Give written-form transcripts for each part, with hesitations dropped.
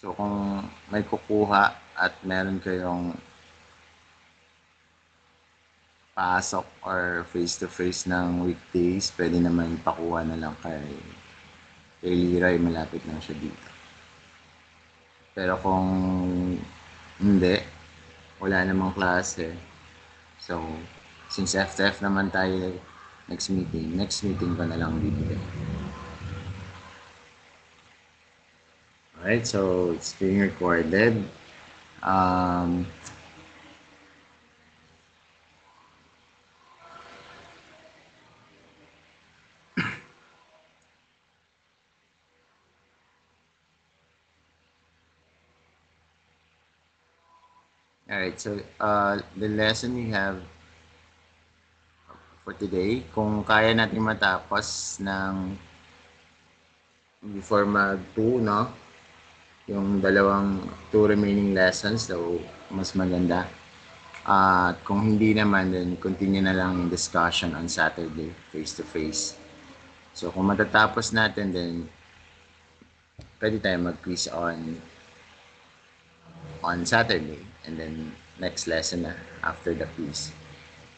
So kung may kukuha at meron kayong pasok or face-to-face ng weekdays, pwede naman pakuha na lang kay Liray, malapit lang siya dito. Pero kung hindi, wala namang klase. So, since FTF naman tayo next meeting ko na lang bibigay. Alright, so it's being recorded. Alright, so the lesson we have for today, kung kaya natin matapos ng before mag-2, no? Yung dalawang 2 remaining lessons, so mas maganda. At kung hindi naman, then continue na lang yung discussion on Saturday, face-to-face. So kung matatapos natin, then pwede tayo mag-quiz on Saturday. And then next lesson na after the quiz.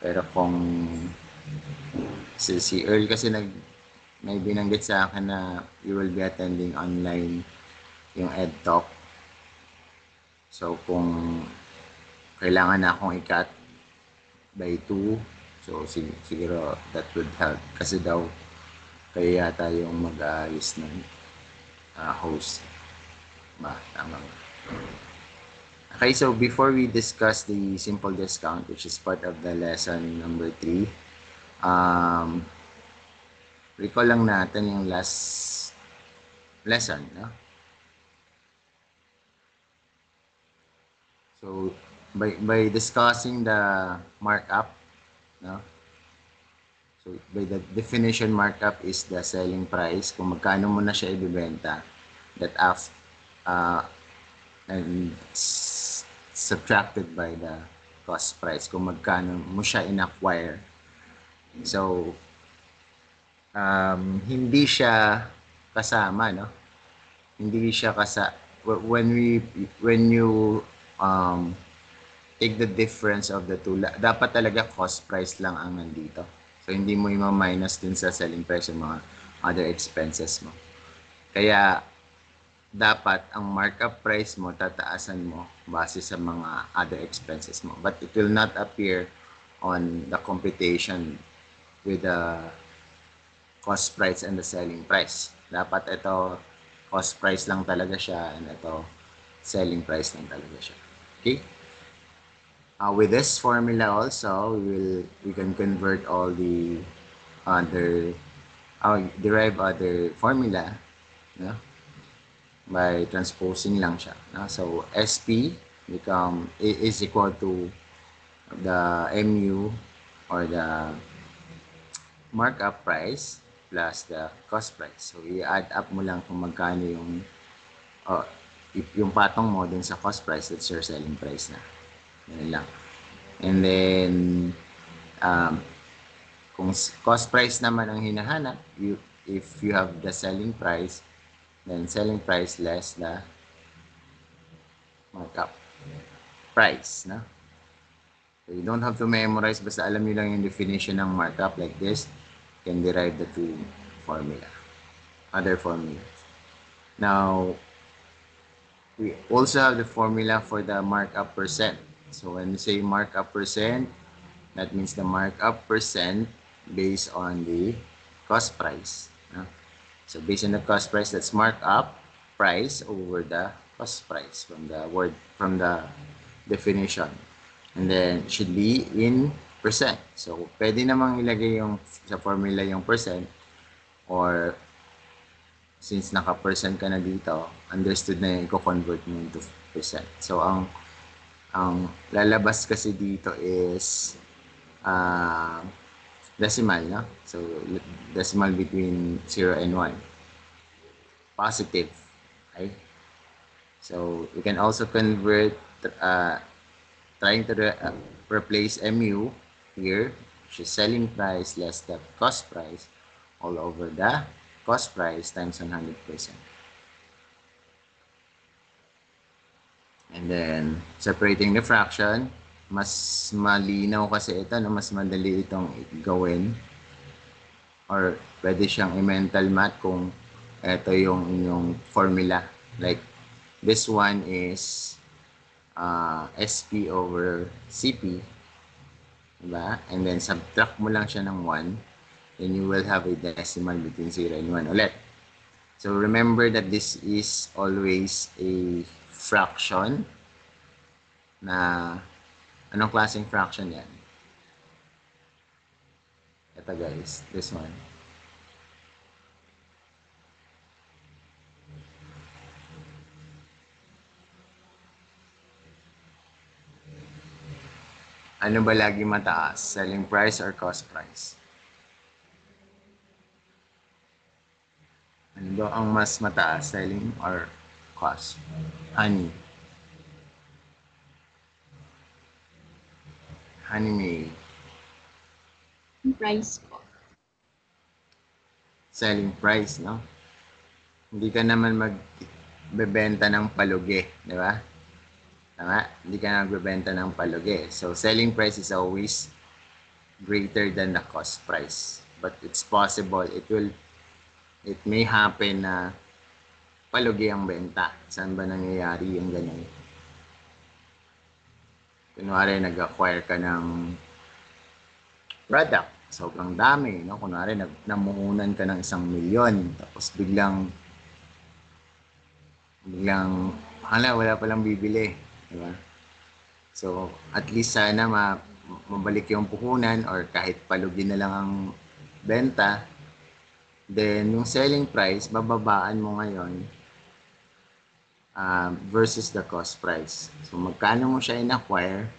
Pero kung si Earl kasi may binanggit sa akin na you will be attending online yung EdTalk. So kung kailangan na akong i-cut by 2, so siguro that would help. Kasi daw kaya yata yung mag-aayos ng host. Tama. Okay, so before we discuss the simple discount, which is part of the lesson number 3, recall lang natin yung last lesson, no? So by discussing the markup, no? So by the definition, markup is the selling price, kung magkano mo na siya ibebenta, that and subtracted by the cost price, kung magkano mo siya in-acquire. So hindi siya kasama, no? Hindi siya when you take the difference of the two, dapat talaga cost price lang ang nandito. So hindi mo i-minus din sa selling price yung mga other expenses mo. Kaya dapat ang markup price mo tataasan mo base sa mga other expenses mo, but it will not appear on the computation with the cost price and the selling price. Dapat ito cost price lang talaga siya, and ito selling price lang talaga siya. Okay? With this formula also, we can convert all the other derive other formula, no? By transposing lang siya, no? So SP is equal to the MU or the markup price plus the cost price. So i-add up mo lang kung magkano yung patong mo din sa cost price, that's your selling price na. Yan lang. And then kung cost price naman ang hinahanap, if you have the selling price, then selling price less the markup price, no? So you don't have to memorize, basta alam niyo lang yung definition ng markup like this, you can derive the two other formulas. Now, we also have the formula for the markup percent. So when we say markup percent, that means the markup percent based on the cost price, no? So based on the cost price, that's markup price over the cost price from the definition. And then should be in percent. So pwede namang ilagay sa formula yung percent, or since naka-percent ka na dito, understood na yung i-convert mo into percent. So ang lalabas kasi dito is decimal, no? So decimal between 0 and 1. Positive, okay? So you can also convert trying to replace MU here, which is selling price less the cost price, all over the cost price times 100%. And then, separating the fraction, mas malinaw kasi ito, no? Mas madali itong gawin. Or pwede siyang i-mental math kung ito yung inyong formula. Like, this one is SP over CP. Diba? And then, subtract mo lang siya ng 1. Then you will have a decimal between 0 and 1 ulit. So, remember that this is always a fraction na anong klaseng fraction yan? Ito guys, this one. Ano ba lagi mataas? Selling price or cost price? Ano ba ang mas mataas? Selling or cost? Honey. Honey May. Price po. Selling price, no? Hindi ka naman magbebenta ng palugi, di ba? Tama? Hindi ka nagbebenta ng palugi. So, selling price is always greater than the cost price. But it's possible, it may happen na palugi ang benta. Saan ba nangyayari yung ganyan? Kunwari, nag-acquire ka ng product. Sobrang dami, no? Kunwari, namuhunan ka ng 1,000,000. Tapos biglang, wala palang bibili. Diba? So, at least sana mabalik yung puhunan or kahit palugi na lang ang benta. Then, yung selling price, bababaan mo ngayon versus the cost price. So, magkano mo siya in-acquire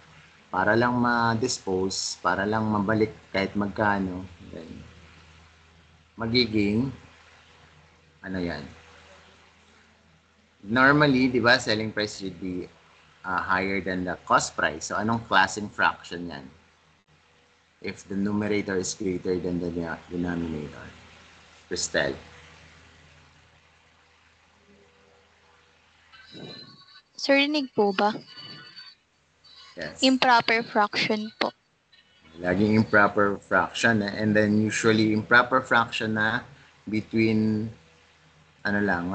para lang ma-dispose, para lang mabalik kahit magkano. Then, magiging, ano yan? Normally, di ba, selling price should be higher than the cost price. So, anong klaseng fraction yan? If the numerator is greater than the denominator. Cristel. Sir, rinig po ba? Yes. Improper fraction po. Laging improper fraction. And then usually improper fraction na between ano lang,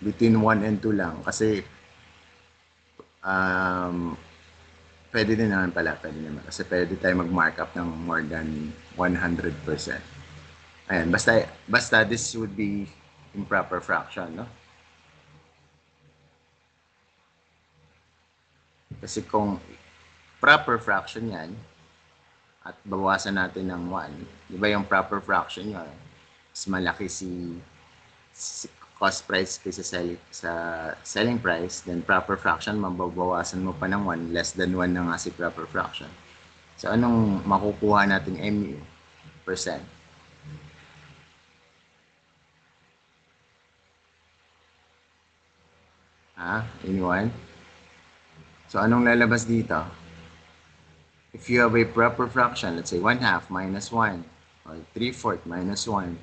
between 1 and 2 lang. Kasi pwede din naman pala. Pwede naman. Kasi pwede tayo mag-markup ng more than 100%. Ayan. Basta this would be improper fraction, no? Kasi kung proper fraction yan, at bawasan natin ng 1, di ba yung proper fraction yun, mas malaki si cost price kaysa sa selling price, then proper fraction, mababawasan mo pa ng 1, less than 1 na nga si proper fraction. So, anong makukuha nating MU percent? Anyone? So, anong lalabas dito? If you have a proper fraction, let's say 1/2 minus 1, or 3/4 minus 1,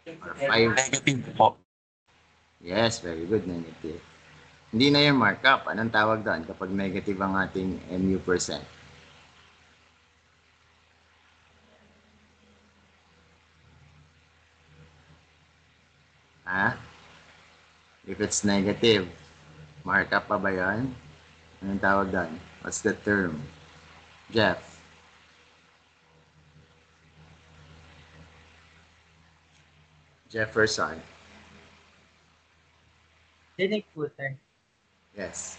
or 5. Negative po. Yes, very good, negative. Hindi na yung markup. Anong tawag doon kapag negative ang ating MU percent? If it's negative, markup pa ba yun? Anong tawag doon? What's the term? Jeff? Jefferson? Dinig po, sir. Yes.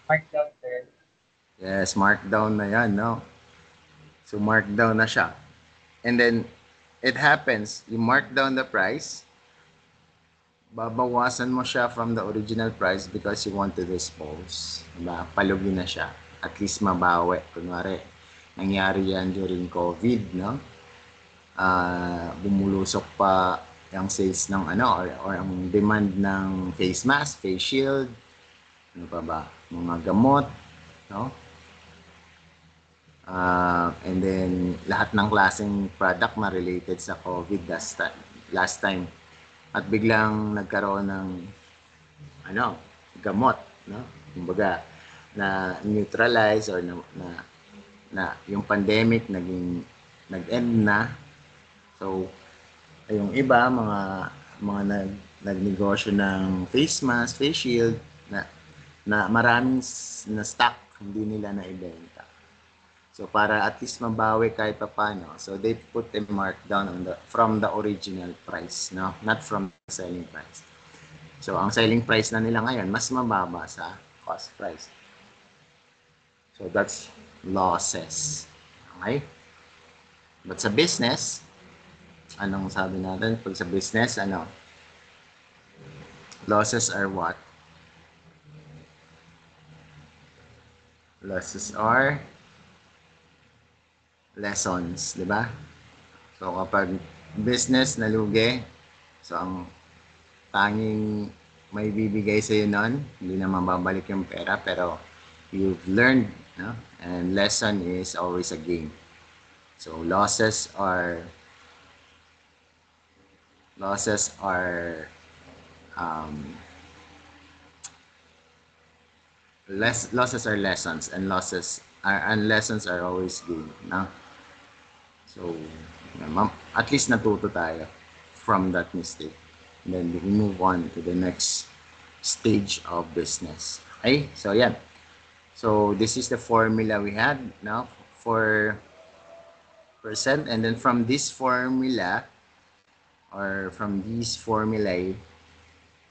Markdown, sir. Yes, markdown na yan, no? So, markdown na siya. And then, it happens, you mark down the price, babawasan mo siya from the original price because you want to dispose. Diba? Palugi na siya. At least mabawi. Kunwari, nangyari yan during COVID, no? Bumulusok pa yung sales ng or ang demand ng face mask, face shield, ano pa ba? Mga gamot, no? And then, lahat ng klaseng product na related sa COVID last time. at biglang nagkaroon ng gamot, no? Kumbaga na neutralize or na yung pandemic nag-end na. So yung iba mga nagnegosyo ng face mask, face shield na maraming na stock hindi nila na ibenta. So para at least mabawi kahit paano, so they put a markdown from the original price, no? Not from the selling price. So ang selling price na nila ngayon mas mababa sa cost price. So that's losses. Okay? But sa business, anong sabi natin? Pag sa business, losses are what? Losses are lessons, di ba? So kapag business nalugi, so ang tanging may bibigay sa'yo nun, hindi na mababalik yung pera, pero you've learned, no? And lesson is always a gain. So losses are losses are lessons, and lessons are always gain, no? So at least natuto tayo from that mistake. And then we move on to the next stage of business. Okay? So yeah. So this is the formula we had now for percent, and then from this formula or from these formulae,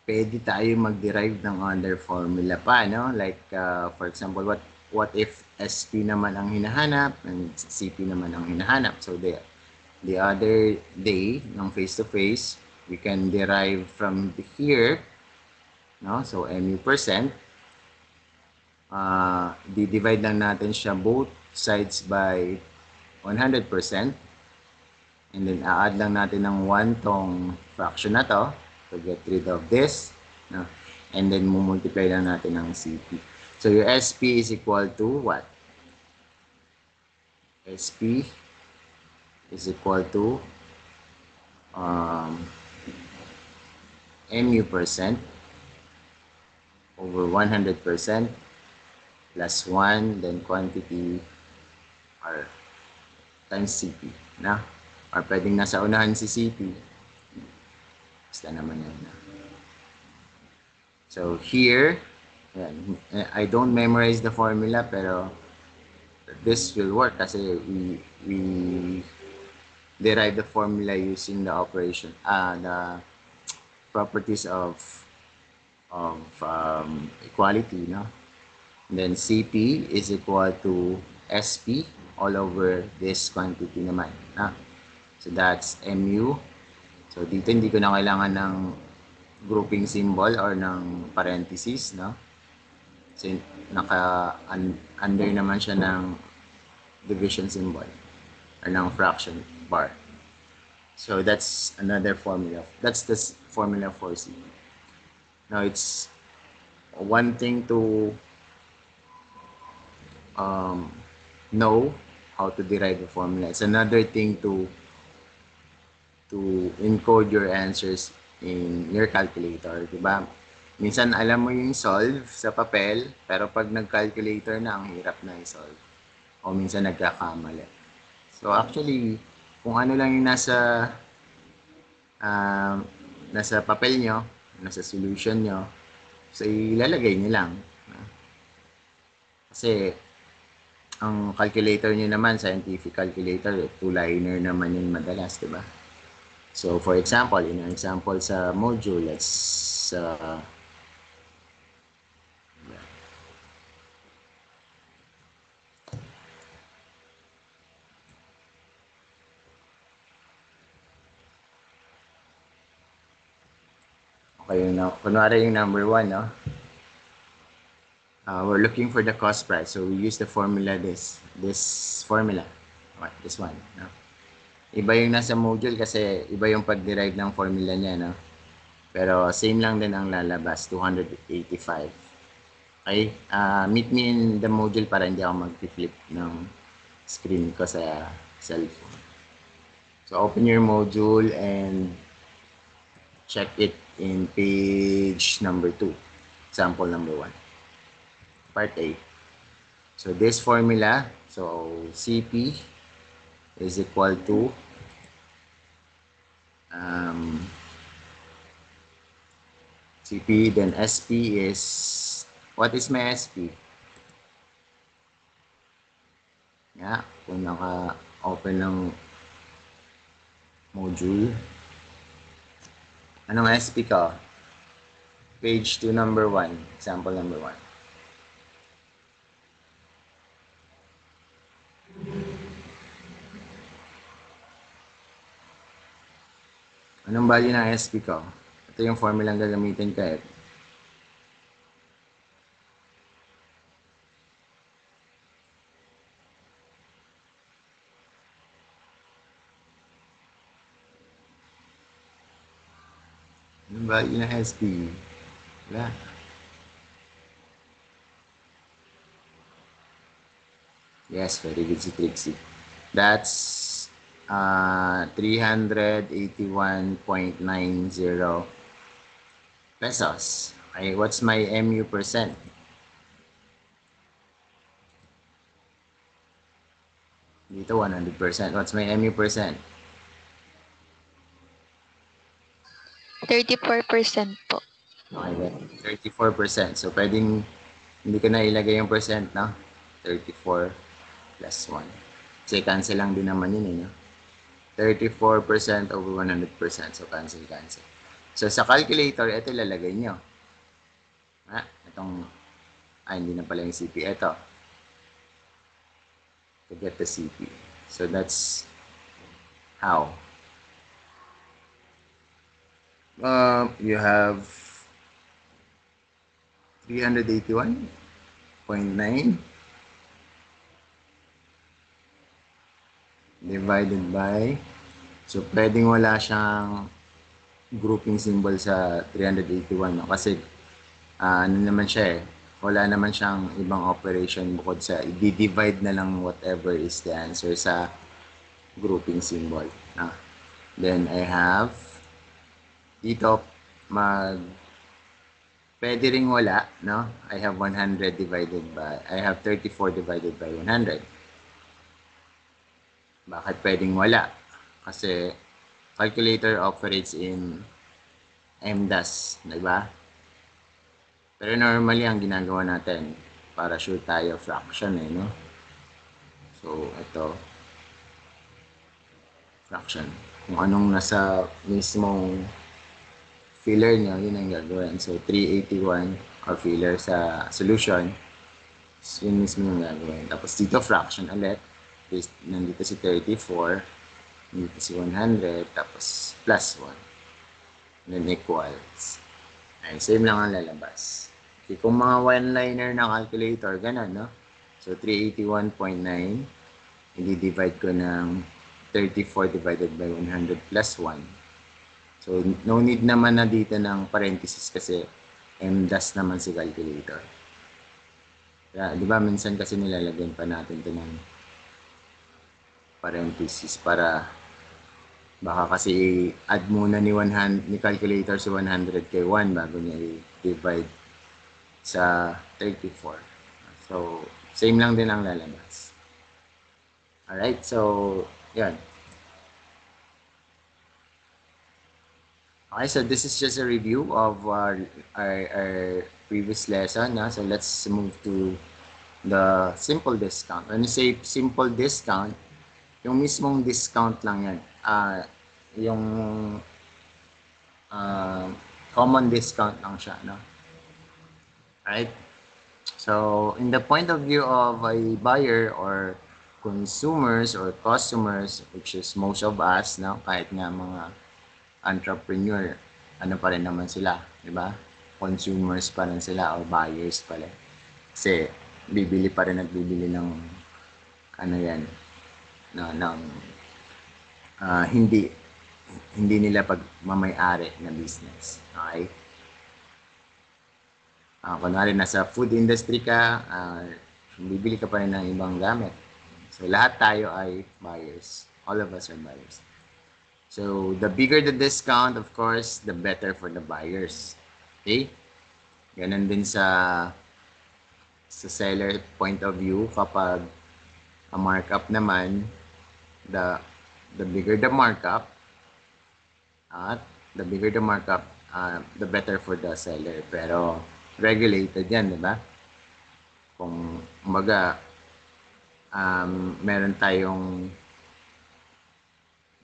pwede tayo mag-derive ng other formula pa, no? Like for example, what if SP naman ang hinahanap and CP naman ang hinahanap? So the other day ng face-to-face, we can derive from here, no? So MU percent, di-divide lang natin siya both sides by 100%, and then add lang natin ng 1 tong fraction na to get rid of this, no? And then multiply lang natin ng CP. So your SP is equal to what? SP is equal to MU percent over 100% plus 1, then quantity or times CP, na? Or pwedeng nasa unahan si CP. Basta naman yan. So here, yan, I don't memorize the formula, pero this will work kasi we derive the formula using the operation, the properties of equality, no? And then CP is equal to SP all over this quantity naman, no? So that's MU. So dito hindi ko na kailangan ng grouping symbol or ng parentheses, no? So under naman siya ng division symbol or ng fraction bar. So that's another formula. That's the formula for CP. Now it's one thing to know how to derive the formula. It's another thing to encode your answers in your calculator, diba? Minsan alam mo yung solve sa papel, pero pag nag-calculator na, ang hirap na i-solve. O minsan nagkakamali. So actually, kung ano lang yung nasa papel nyo, nasa solution nyo, so ilalagay nyo lang. Kasi ang calculator nyo naman, scientific calculator, two-liner naman yun madalas, diba? So for example, in an example sa module, let's okay, kunwari yung number 1, no? We're looking for the cost price, so we use the formula this formula, this one, no? Iba yung nasa module kasi iba yung pag-derive ng formula niya, no? Pero same lang din ang lalabas, 285. Okay? Meet me in the module para hindi ako mag-flip ng screen ko sa cellphone. So open your module and check it in page number 2, example number 1, part A. So this formula, so CP is equal to CP, then SP is, what is my SP? Yeah, kung naka-open ng module. Anong SP ka? Page 2, number 1, example number 1. Anong value ng SP ko? Ito yung formula ang gagamitin ko eh. Anong value ng SP? Wala. Yes, very good si Trixie. That's 381.90 pesos. Okay, what's my MU percent? Dito 100%. What's my MU percent? 34% po. Okay, 34%. So, pwedeng hindi ko na ilagay yung percent, no? 34 plus 1. Kasi cancel lang din naman yun, eh, no? 34% over 100%. So, cancel. So, sa calculator, ito ilalagay nyo. Itong, hindi na pala yung CP. Ito. To get the CP. So, that's how. You have 381.9 divided by, so pwedeng wala siyang grouping symbol sa 381, no? Kasi ano naman siya eh, wala naman siyang ibang operation bukod sa i-divide na lang whatever is the answer sa grouping symbol. Then I have dito pwede ring wala, no? I have 100 divided by, I have 34 divided by 100. Bakit pwedeng wala? Kasi calculator operates in MDAS, di ba? Pero normally ang ginagawa natin, para sure tayo, fraction eh, no? So, ito, fraction. Kung anong nasa mismong filler nyo, yun ang gagawin. So, 381 or filler sa solution, yun mismo yung gagawin. Tapos dito, fraction ulit. Nandito si 34, nandito si 100, tapos plus 1. And then equals. Ay, same lang ang lalabas. Okay, kung mga one-liner na calculator, ganun, no? So, 381.9, i-divide ko ng 34 divided by 100 plus 1. So, no need naman na dito ng parenthesis kasi MDAS naman si calculator. Kaya, di ba, minsan kasi nilalagyan pa natin ito ng parenthesis para baka kasi i-add muna ni calculator si 100 kay 1 bago niya i-divide sa 34. So, same lang din ang lalabas. Alright, so, yan. Okay, so this is just a review of our previous lesson. So, let's move to the simple discount. When you say simple discount, yung mismong discount lang yan. Yung common discount lang siya, no? Right? So, in the point of view of a buyer or consumers or customers, which is most of us, no? Kahit nga mga entrepreneur, ano pa rin naman sila, di ba? Consumers pa rin sila or buyers pa rin. Kasi, bibili pa rin at bibili ng ano yan, ng hindi nila pagmamay-ari na business. Okay? Kunwari nasa food industry ka, bibili ka pa rin ng ibang gamit. So, lahat tayo ay buyers. All of us are buyers. So, the bigger the discount, of course, the better for the buyers. Okay? Ganun din sa seller point of view. Kapag a markup naman, the the bigger the markup, at the bigger the markup, the better for the seller. Pero regulated yan, di ba? Kung umaga, meron tayong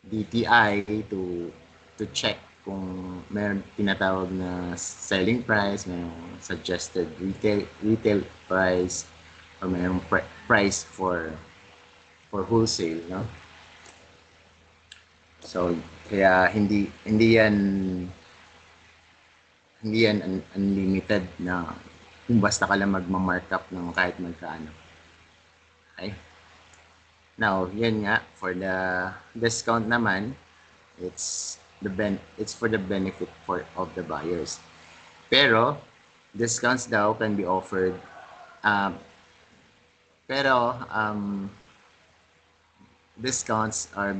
DTI to check kung meron tinatawag na selling price, may suggested retail price, or mayroong price for wholesale, no? So kaya hindi yan unlimited na kung basta ka lang magma-markup ng kahit magkano. Okay? Now, yan nga, for the discount naman, it's for the benefit of the buyers. Pero discounts daw can be offered pero discounts are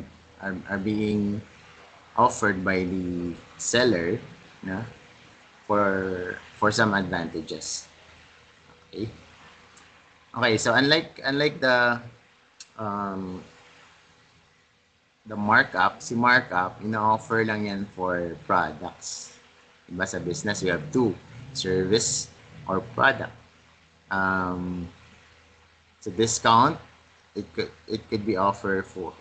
being offered by the seller, no, for some advantages. Okay. Okay, so unlike the markup, si markup, ina-offer lang yan for products. Diba sa business, you have two, service or product. So discount, it could be offered for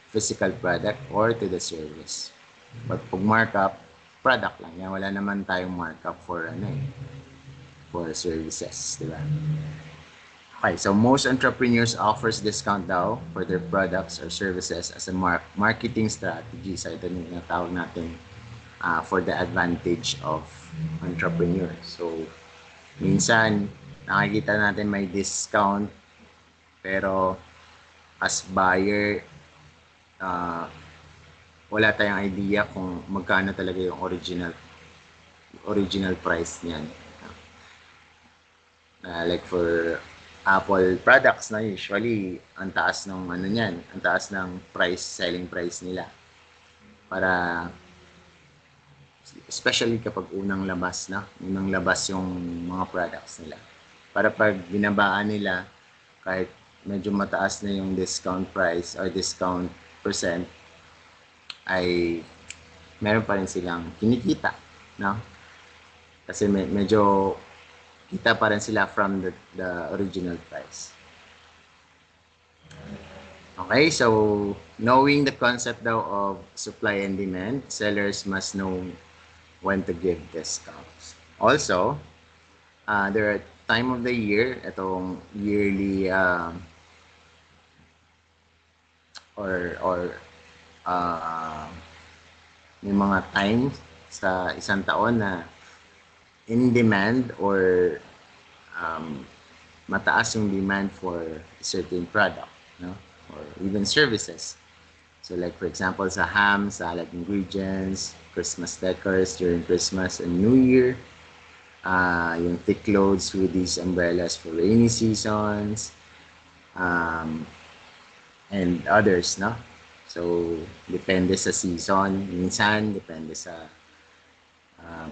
physical product or to the service. But pag markup, product lang yan. Wala naman tayong markup for for services, di ba? Okay, so most entrepreneurs offers discount daw for their products or services as a marketing strategy. So ito yung natawag natin for the advantage of entrepreneurs. So minsan nakikita natin may discount, pero as buyer, wala tayong idea kung magkano talaga yung original price niyan. Like for Apple products na usually ang taas ng niyan, ang taas ng selling price nila. Para especially kapag unang labas yung mga products nila. Para pag binabaan nila, kahit medyo mataas na yung discount price or discount percent, ay meron pa rin silang kinikita, no? Kasi medyo kita pa rin sila from the original price. Okay, so knowing the concept daw of supply and demand, sellers must know when to give discounts. Also, there are time of the year, itong yearly may mga times sa isang taon na in demand or mataas yung demand for certain product, no? Or even services. So like for example sa ham, salad ingredients, Christmas decors during Christmas and New Year, yung thick loads with these umbrellas for rainy seasons, and others, no? So depende sa season, minsan depende sa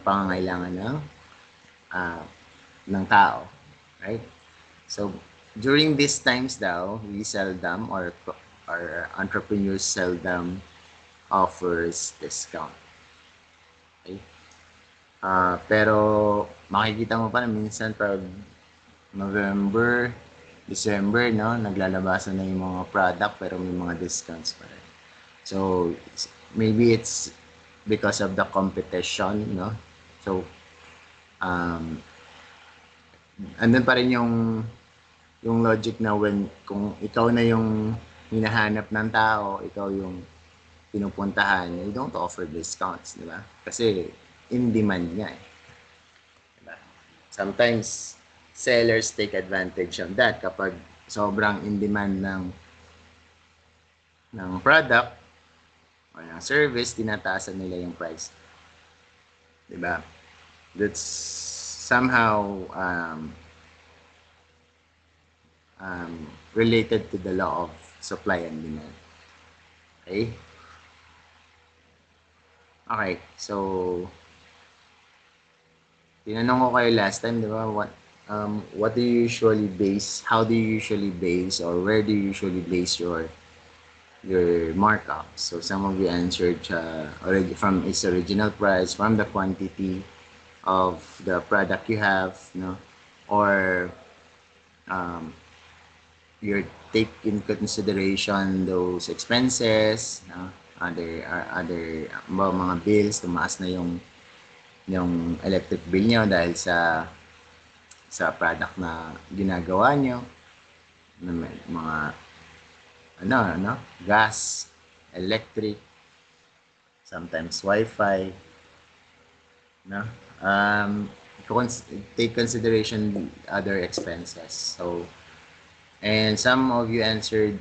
pangangailangan ng tao, right? So during these times daw, we seldom or entrepreneurs seldom offers discount. Okay? Pero makikita mo pa na minsan pag November, December, no, naglalabasan na yung mga product pero may mga discounts pa rin. So maybe it's because of the competition, no? So andun pa rin yung logic na kung ikaw na yung hinahanap ng tao, ikaw yung pinupuntahan, you don't offer discounts, di ba? Kasi in demand niya eh. Diba? Sometimes sellers take advantage of that kapag sobrang in demand ng product o ng service, tinataasan nila yung price. Di ba? That's somehow related to the law of supply and demand. Okay? Okay, so tinanong ko kayo last time, di ba? What do you usually base, how do you usually base, or where do you usually base your markup? So some of you answered from its original price, from the quantity of the product you have, no? Or um, you take in consideration those expenses, no? Other mga bills, tumaas na yung electric bill nyo dahil sa product na ginagawa nyo, mga gas, electric, sometimes wifi, no? Um, take consideration other expenses. So, and some of you answered,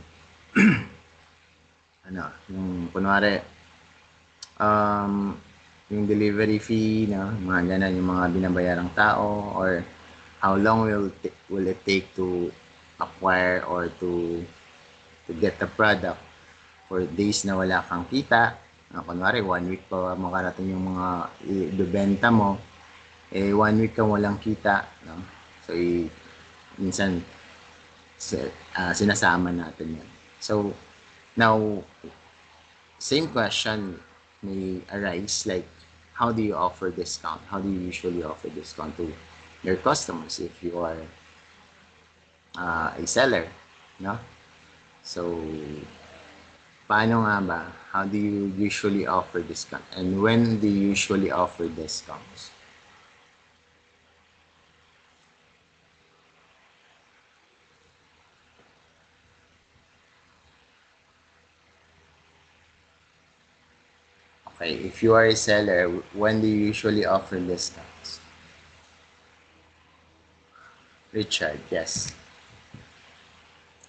yung kunwari, um, yung delivery fee, no? Mga ganun, yung mga binabayarang tao, or how long will it take to acquire or to get the product for days na wala kang kita. Kunwari, 1 week pa makarating yung mga ibebenta mo, 1 week kang walang kita. No? So, minsan, sinasama natin yan. So, now, same question may arise, like, how do you offer discount? How do you usually offer discount to your customers if you are a seller? No? So, paano nga ba? How do you usually offer discount? And when do you usually offer discounts? Okay, if you are a seller, when do you usually offer discounts? Richard, yes.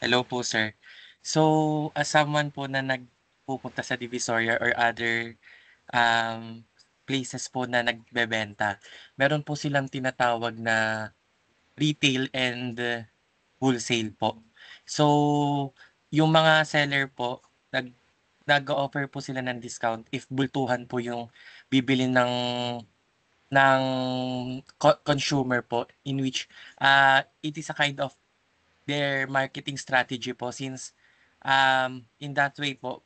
Hello po, sir. So, as someone po na nagpupunta sa Divisoria or other places po na nagbebenta, meron po silang tinatawag na retail and wholesale po. So, yung mga seller po, nag-o-offer po sila ng discount if bultuhan po yung bibili ng consumer po, in which it is a kind of their marketing strategy po, since in that way po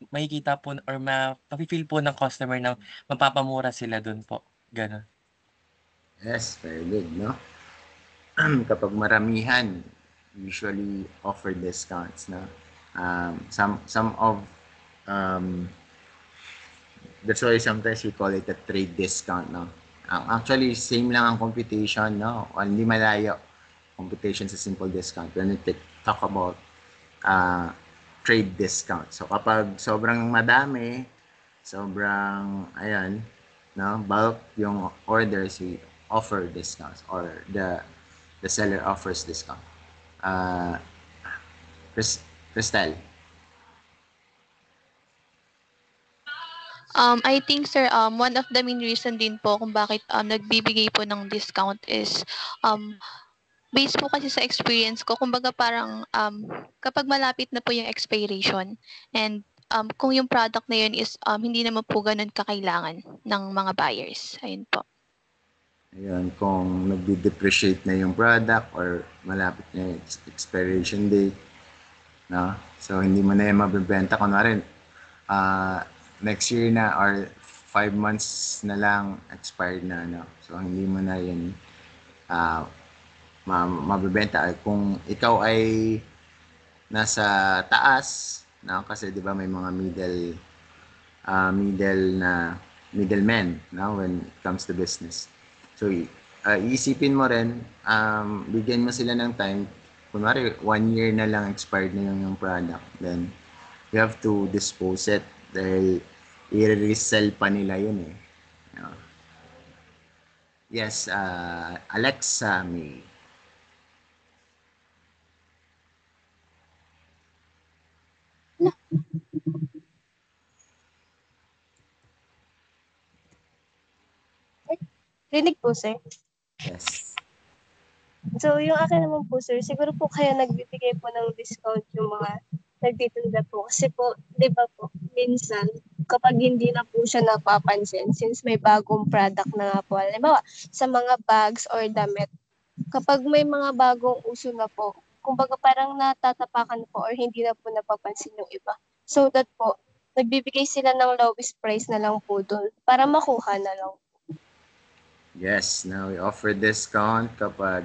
makikita po or mafi-feel po ng customer na mapapamura sila dun po. Gano'n. Yes, very good, no? Kapag maramihan, usually offer discounts, no? Some of that's why sometimes we call it a trade discount, no? Actually, same lang ang computation, no? Hindi malayo computation sa simple discount when we talk about trade discount. So kapag sobrang madami, sobrang no, bulk yung orders, we offer discounts, or the seller offers discount. Crystal. I think sir, one of the main reason din po kung bakit nagbibigay po ng discount is based po kasi sa experience ko, kumbaga parang kapag malapit na po yung expiration and kung yung product na yun is hindi naman po ganun kakailangan ng mga buyers. Ayun po. Ayun, kung nagde-depreciate na yung product or malapit na yung expiration date, no? So, hindi mo na yung mabibenta. Kunwari, next year na or 5 months na lang expired na, no? So, hindi mo na yun mabibenta. Kung ikaw ay nasa taas, no? Kasi 'di ba may mga middlemen, no? When it comes to business. So, iisipin mo rin, bigyan mo sila ng time. Kunwari, 1 year na lang expired na yung product. Then, you have to dispose it dahil i-resell pa nila yun eh. Yes, Alexa May. Rinig po, sir. Yes. So, yung akin naman po, sir, siguro po kaya nagbibigay po ng discount yung mga nagtitinda po. Kasi po, di ba po, minsan, kapag hindi na po siya napapansin since may bagong product na nga po. Halimbawa, sa mga bags or damit, kapag may mga bagong uso na po, kumbaga parang natatapakan po or hindi na po napapansin yung iba. So that po, nagbibigay sila ng lowest price na lang po doon para makuha na lang. Yes, now we offer discount kapag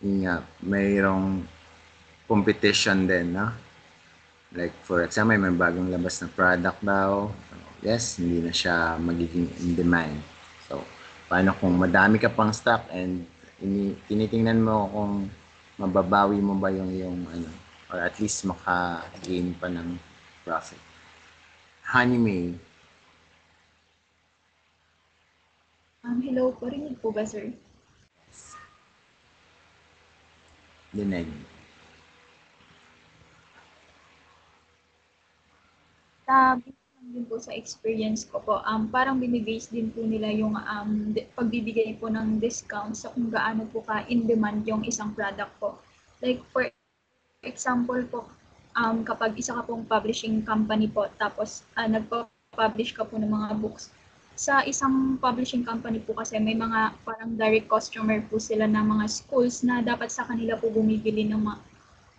yun nga, mayroong competition din, no? Like for example, may bagong labas na product daw. Yes, hindi na siya magiging in demand. So, paano kung madami ka pang stock and tinitingnan mo kung mababawi mo ba yung ano, or at least maka-gain pa ng profit. Honey May. Hello po, rinig po ba, sir? Dinig. Based lang din po sa experience ko po, parang binibase din po nila yung pagbibigay po ng discount sa kung gaano po ka in demand yung isang product po. Like for example po, kapag isa ka pong publishing company po, tapos nagpa-publish ka po ng mga books, sa isang publishing company po kasi may mga parang direct customer po sila na mga schools na dapat sa kanila po bumibili ng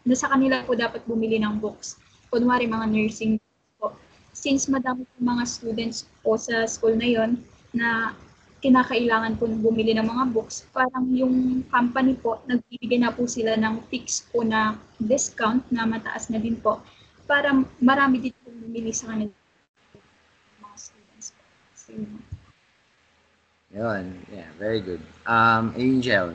na sa kanila po dapat bumili ng books. Kunwari mga nursing po. Since madami po mga students po sa school na yon na kinakailangan po bumili ng mga books, parang yung company po, nagbibigay na po sila ng fix po na discount na mataas na din po para marami din po bumili sa kanila mga students po. So, Yun. Yeah, very good. Angel.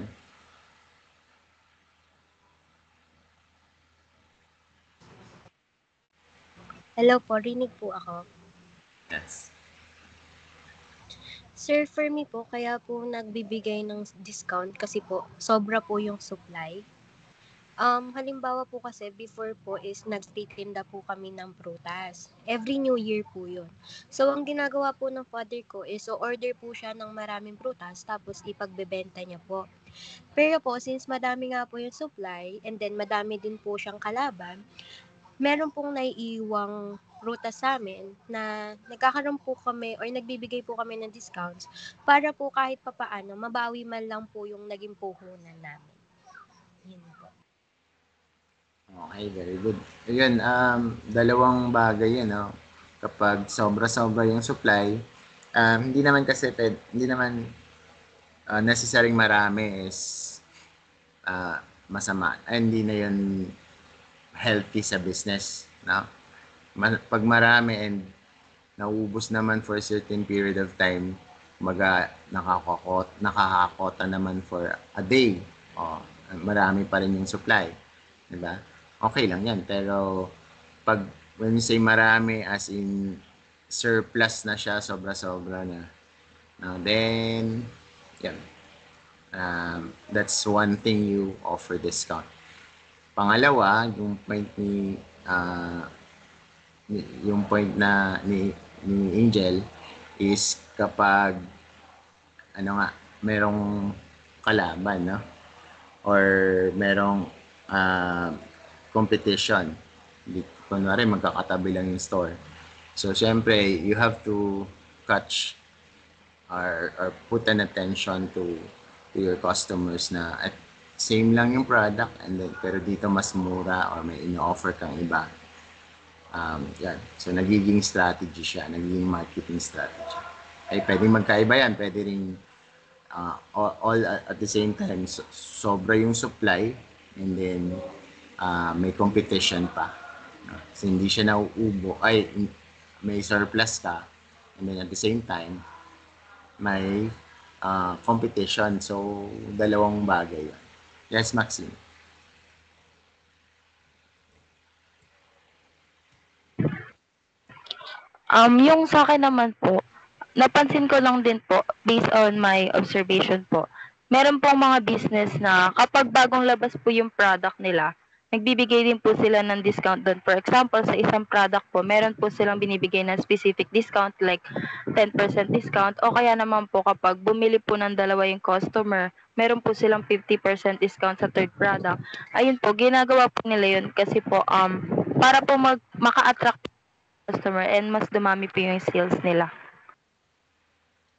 Hello po, rinig po ako. Yes. Sir, for me po, kaya po nagbibigay ng discount kasi po sobra po yung supply. Halimbawa po kasi before po is nagtitinda po kami ng prutas. Every New Year po yun. So, ang ginagawa po ng father ko is order po siya ng maraming prutas tapos ipagbebenta niya po. Pero po, since madami nga po yung supply and then madami din po siyang kalaban, meron pong naiiwang prutas sa amin na nagkakaroon po kami or nagbibigay po kami ng discounts para po kahit papaano mabawi man lang po yung naging puhunan namin. Yun po. Okay, very good. Ayun, dalawang bagay yan, no? Kapag sobra-sobra yung supply, hindi naman kasi, hindi naman necessarying marami is masama. Hindi na yun healthy sa business, no? Pag marami and nauubos naman for a certain period of time, nakakakota naman for a day. Marami pa rin yung supply. Diba? Okay lang yan. Pero pag when you say marami, as in surplus na siya, sobra-sobra na. Then, yan. That's one thing you offer discount. Pangalawa, yung point na ni Angel is kapag merong kalaban, no? Or merong competition. Kunwari, magkakatabi lang yung store. So, syempre, you have to catch or put an attention to your customers na at same lang yung product and then, pero dito mas mura or may ino-offer kang iba. Yan. So, nagiging strategy siya. Nagiging marketing strategy. Ay, pwedeng magkaiba yan. Pwede rin all at the same time. Sobra yung supply and then may competition pa. So, hindi siya nauubo. Ay, may surplus ka and then at the same time, may competition. So, dalawang bagay yan. Yes, Maxine. Yung sa akin naman po, napansin ko lang din po, based on my observation po, meron pong mga business na kapag bagong labas po yung product nila, nagbibigay din po sila ng discount doon. For example, sa isang product po, meron po silang binibigay ng specific discount like 10% discount o kaya naman po kapag bumili po ng dalawa yung customer, meron po silang 50% discount sa third product. Ayun po, ginagawa po nila yun kasi po para po maka-attract customer and mas dumami po yung sales nila.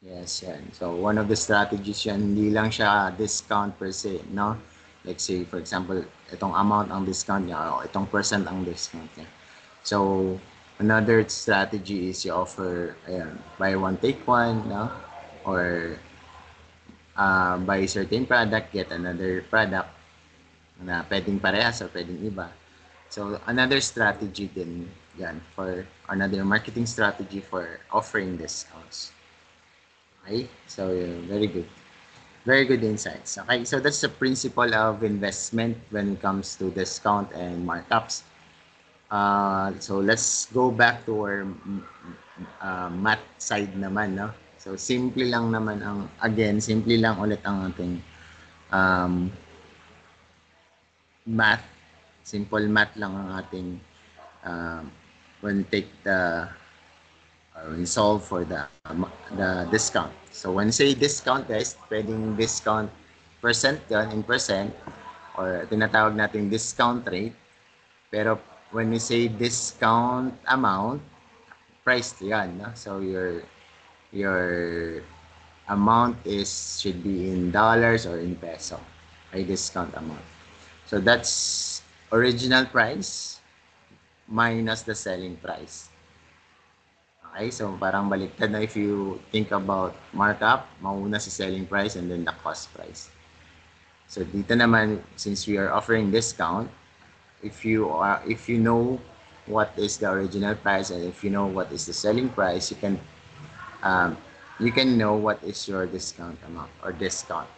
Yes, yan. So, one of the strategies yan, hindi lang siya discount per se, no? Like say, for example, itong amount ang discount niya, o itong percent ang discount niya. So, another strategy is you offer, ayan, buy one, take one, no? Or buy certain product, get another product na pwedeng parehas o pwedeng iba. So, another strategy din yan for another marketing strategy for offering discounts. Okay? So, very good. Very good insights. Okay, so that's the principle of investment when it comes to discount and markups. So let's go back to our math side naman, no? So simple lang naman simple lang ulit ang ating math. Simple math lang ang ating when we take we solve for the discount. So when say discount, guys, pwedeng discount percent yun, in percent, or tinatawag nating discount rate. Pero when we say discount amount, price yan, no? So your amount should be in dollars or in peso, a discount amount. So that's original price minus the selling price. Okay, so parang baliktad na if you think about markup, mauna si selling price and then the cost price. So dito naman, since we are offering discount, if you know what is the original price and if you know what is the selling price, you can know what is your discount amount or discount.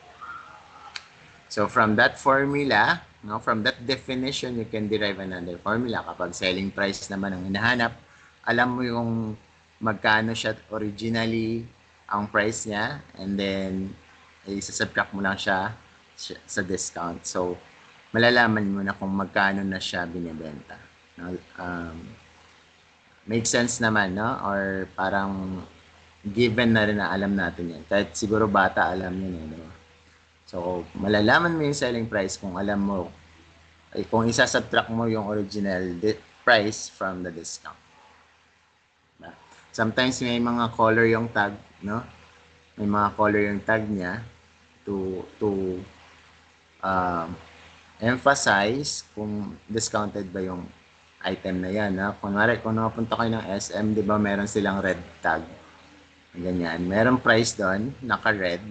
So from that formula, no, from that definition, you can derive another formula. Kapag selling price naman ang hinahanap, alam mo yung magkano siya originally ang price niya, and then isa-subtract mo lang siya sa discount. So malalaman mo na kung magkano na siya binebenta. No? Make sense naman, no? Or parang given na rin na alam natin yan. Kahit siguro bata, alam yun eh. No? So malalaman mo yung selling price kung alam mo, kung isa-subtract mo yung original price from the discount. Sometimes may mga color yung tag, no? May mga color yung tag niya to emphasize kung discounted ba yung item na yan. No? Kunwari, kung napunta kayo ng SM, di ba meron silang red tag. Ganyan. Meron price doon, naka-red.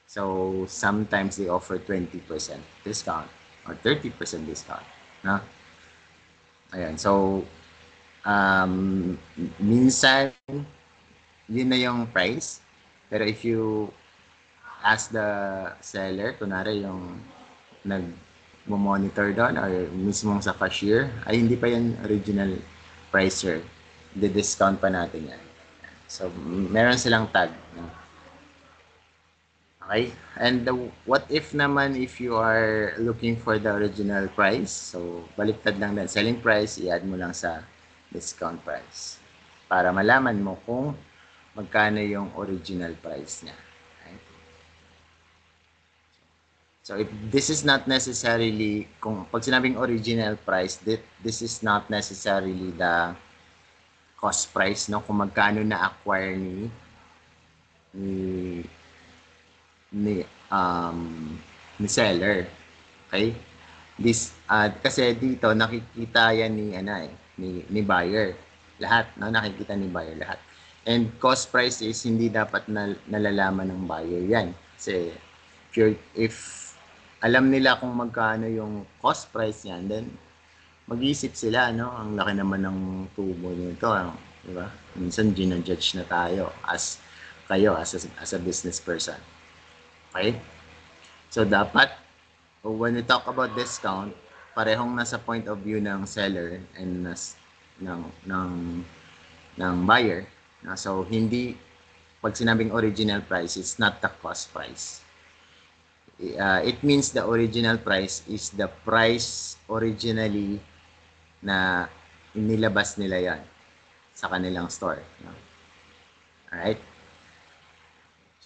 So, sometimes they offer 20% discount or 30% discount. No? Ayan. So, minsan yun na yung price, pero if you ask the seller, kunwari yung nag-monitor doon or mismong sa cashier, ay hindi pa yan original price, sir, di-discount pa natin yan. So meron silang tag, no? Okay, and what if naman if you are looking for the original price, so baliktad lang din, selling price, i-add mo lang sa discount price para malaman mo kung magkano yung original price niya. Okay? So if this is not necessarily, kung pag sinabing original price, this is not necessarily the cost price, no? Kung magkano na-acquire ni seller. Okay? This kasi dito nakikita yan ni buyer. Lahat, no? Nakikita ni buyer lahat. And cost price is hindi dapat nalalaman ng buyer yan. Kasi if alam nila kung magkano yung cost price niyan, then mag-iisip sila, no? Ang laki naman ng tubo nito, ano? Di ba? Minsan gina-judge na tayo as a business person. Okay? So dapat when we talk about discount, parehong nasa point of view ng seller and ng buyer. So hindi, pag sinabing original price, it's not the cost price. It means the original price is the price originally na inilabas nila yan sa kanilang store. Alright?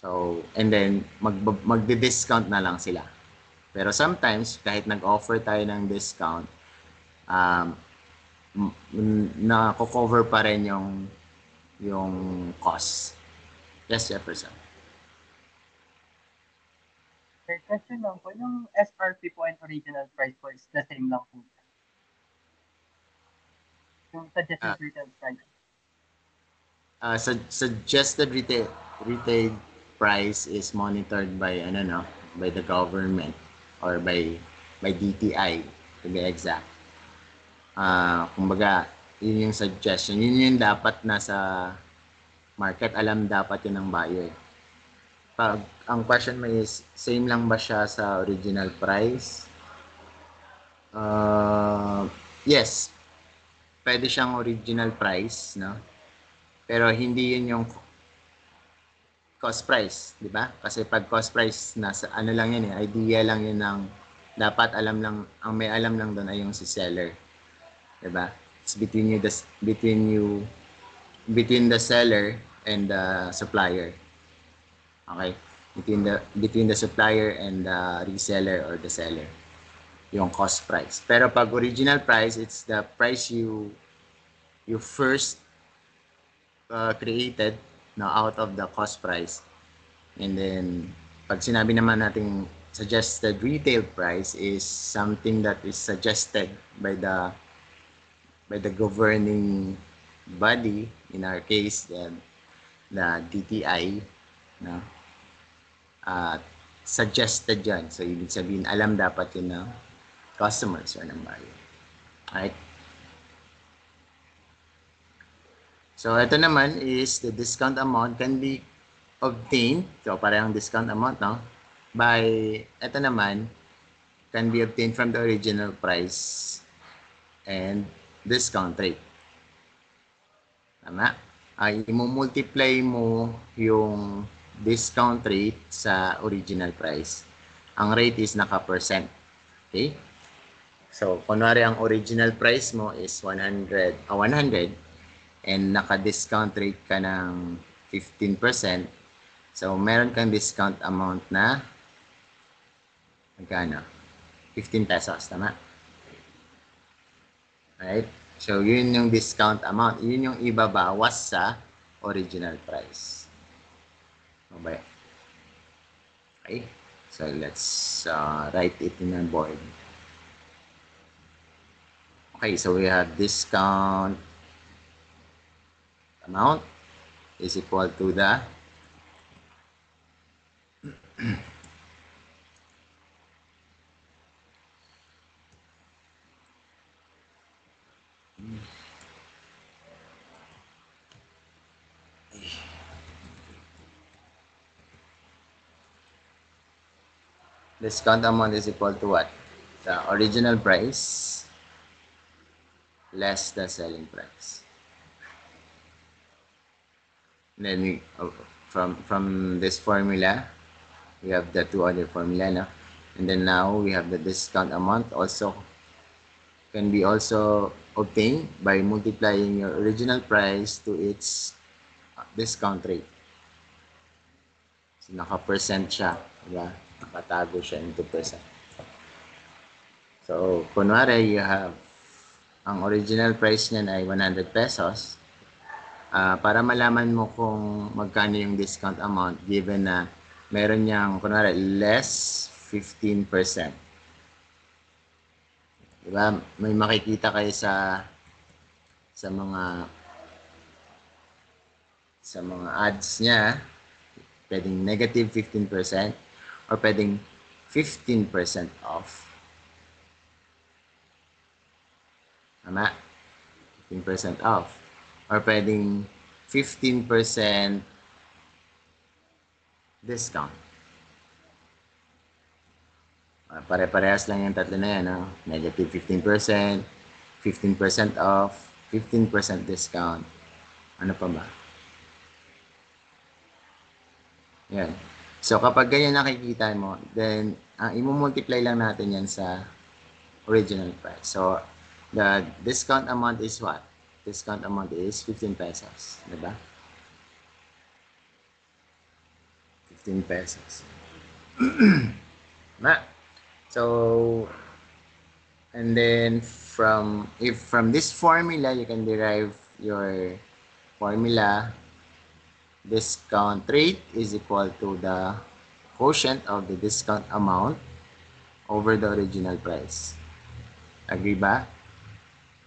So, and then magdi-discount na lang sila. Pero sometimes, kahit nag-offer tayo ng discount, na-cover pa rin yung cost. Yes, Jefferson. Sir, question lang po, yung SRP po and original price po is the same lang po. Yung suggested retail price. Suggested retail price is monitored by by the government or by DTI to be exact. Kumbaga, yun yung suggestion. Yun yung dapat nasa market. Alam dapat yun ng buyer. Pag ang question mo is, same lang ba siya sa original price? Yes. Pwede siyang original price, no? Pero hindi yun yung cost price, di ba? Kasi pag cost price, nasa ano lang yun idea lang yun ng dapat alam lang, ang may alam lang doon ay yung si seller. Di ba? It's between the seller and the supplier. Okay? Between the supplier and the reseller or the seller. Yung cost price. Pero pag original price, it's the price you first created out of the cost price. And then, pag sinabi naman nating suggested retail price is something that is suggested by the governing body, in our case, the DTI, no? Suggested yan. So, ibig sabihin, alam dapat yun ng customers or ng buyer. Right? So, ito naman is the discount amount can be obtained. So, parehong discount amount, no? Ito naman, can be obtained from the original price and discount rate. Tama? I-multiply mo yung discount rate sa original price. Ang rate is naka-percent. Okay? So, kunwari ang original price mo is 100 and naka-discount rate ka ng 15%. So, meron kang discount amount na magkano? 15 pesos, tama? Right? So, yun yung discount amount. Yun yung ibabawas sa original price. Okay. Okay. So, let's write it in a board. Okay, so we have discount amount is equal to the discount amount is equal to what? The original price less the selling price. And then we, from this formula, we have the two other formula, no? And then now we have the discount amount also can be also obtained by multiplying your original price to its discount rate. So, naka-percent siya, diba? Nakatago siya into percent. So, kunwari, you have ang original price niyan ay 100 pesos. Para malaman mo kung magkano yung discount amount given na meron niyang, kunwari, less 15%. Diba? May makikita kayo sa mga ads niya, pwedeng negative 15% or pwedeng 15% off. Tama? 15% off. Or pwedeng 15% discount. Pare-parehas lang yung tatlo na yan. No? Negative 15%, 15% off, 15% discount. Ano pa ba? Yan. So, kapag ganyan nakikita mo, then, i-multiply lang natin yan sa original price. So, the discount amount is what? Discount amount is 15 pesos. Diba? 15 pesos. So, and then from this formula, you can derive your formula. Discount rate is equal to the quotient of the discount amount over the original price. Agree ba?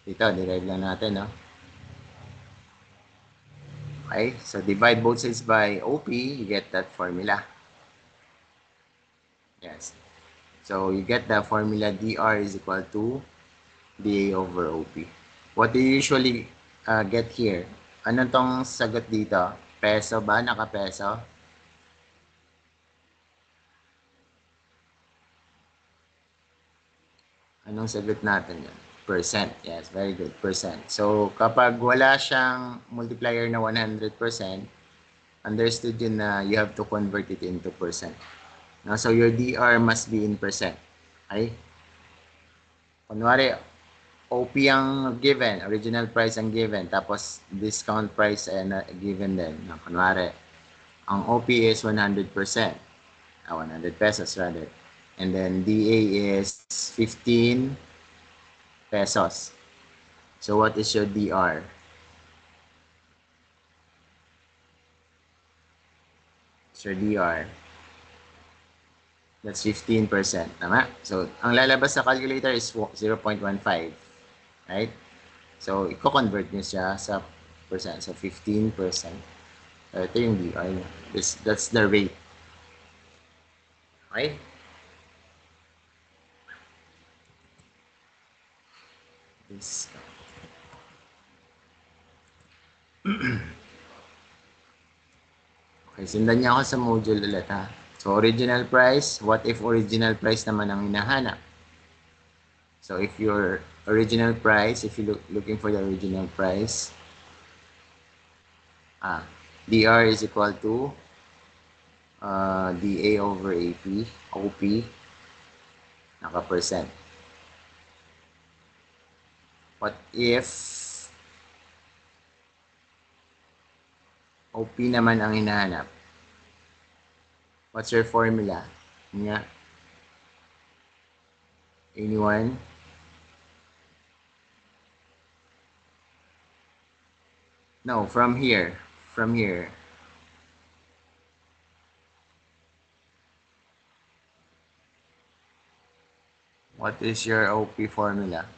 Dito, derive lang natin, no? Okay, so divide both sides by OP, you get that formula. Yes. So you get the formula DR is equal to DA over OP. What do you usually get here? Ano tong sagot dito? Peso ba? Naka-peso? Anong sagot natin yan? Percent. Yes, very good. Percent. So kapag wala siyang multiplier na 100%, understood yun na you have to convert it into percent. Now, so your DR must be in percent. Okay? Kunwari, OP ang given, original price ang given, tapos discount price ay given din. Kunwari, ang OP is 100%, 100 pesos rather. And then DA is 15 pesos. So what is your DR? It's your DR. That's 15%. Tama? So, ang lalabas sa calculator is 0.15. Right? So, i-convert nyo siya sa percent. So, 15%. So, ito yung DR niya. That's the rate. Okay? Discount. Okay, sundan niya ako sa module ulit ha. So, original price, what if original price naman ang hinahanap? So, if your original price, if you're looking for the original price, DR is equal to DA over AP, OP, naka-percent. What if OP naman ang hinahanap? What's your formula? Yeah. Anyone? No, from here. From here. What is your OP formula?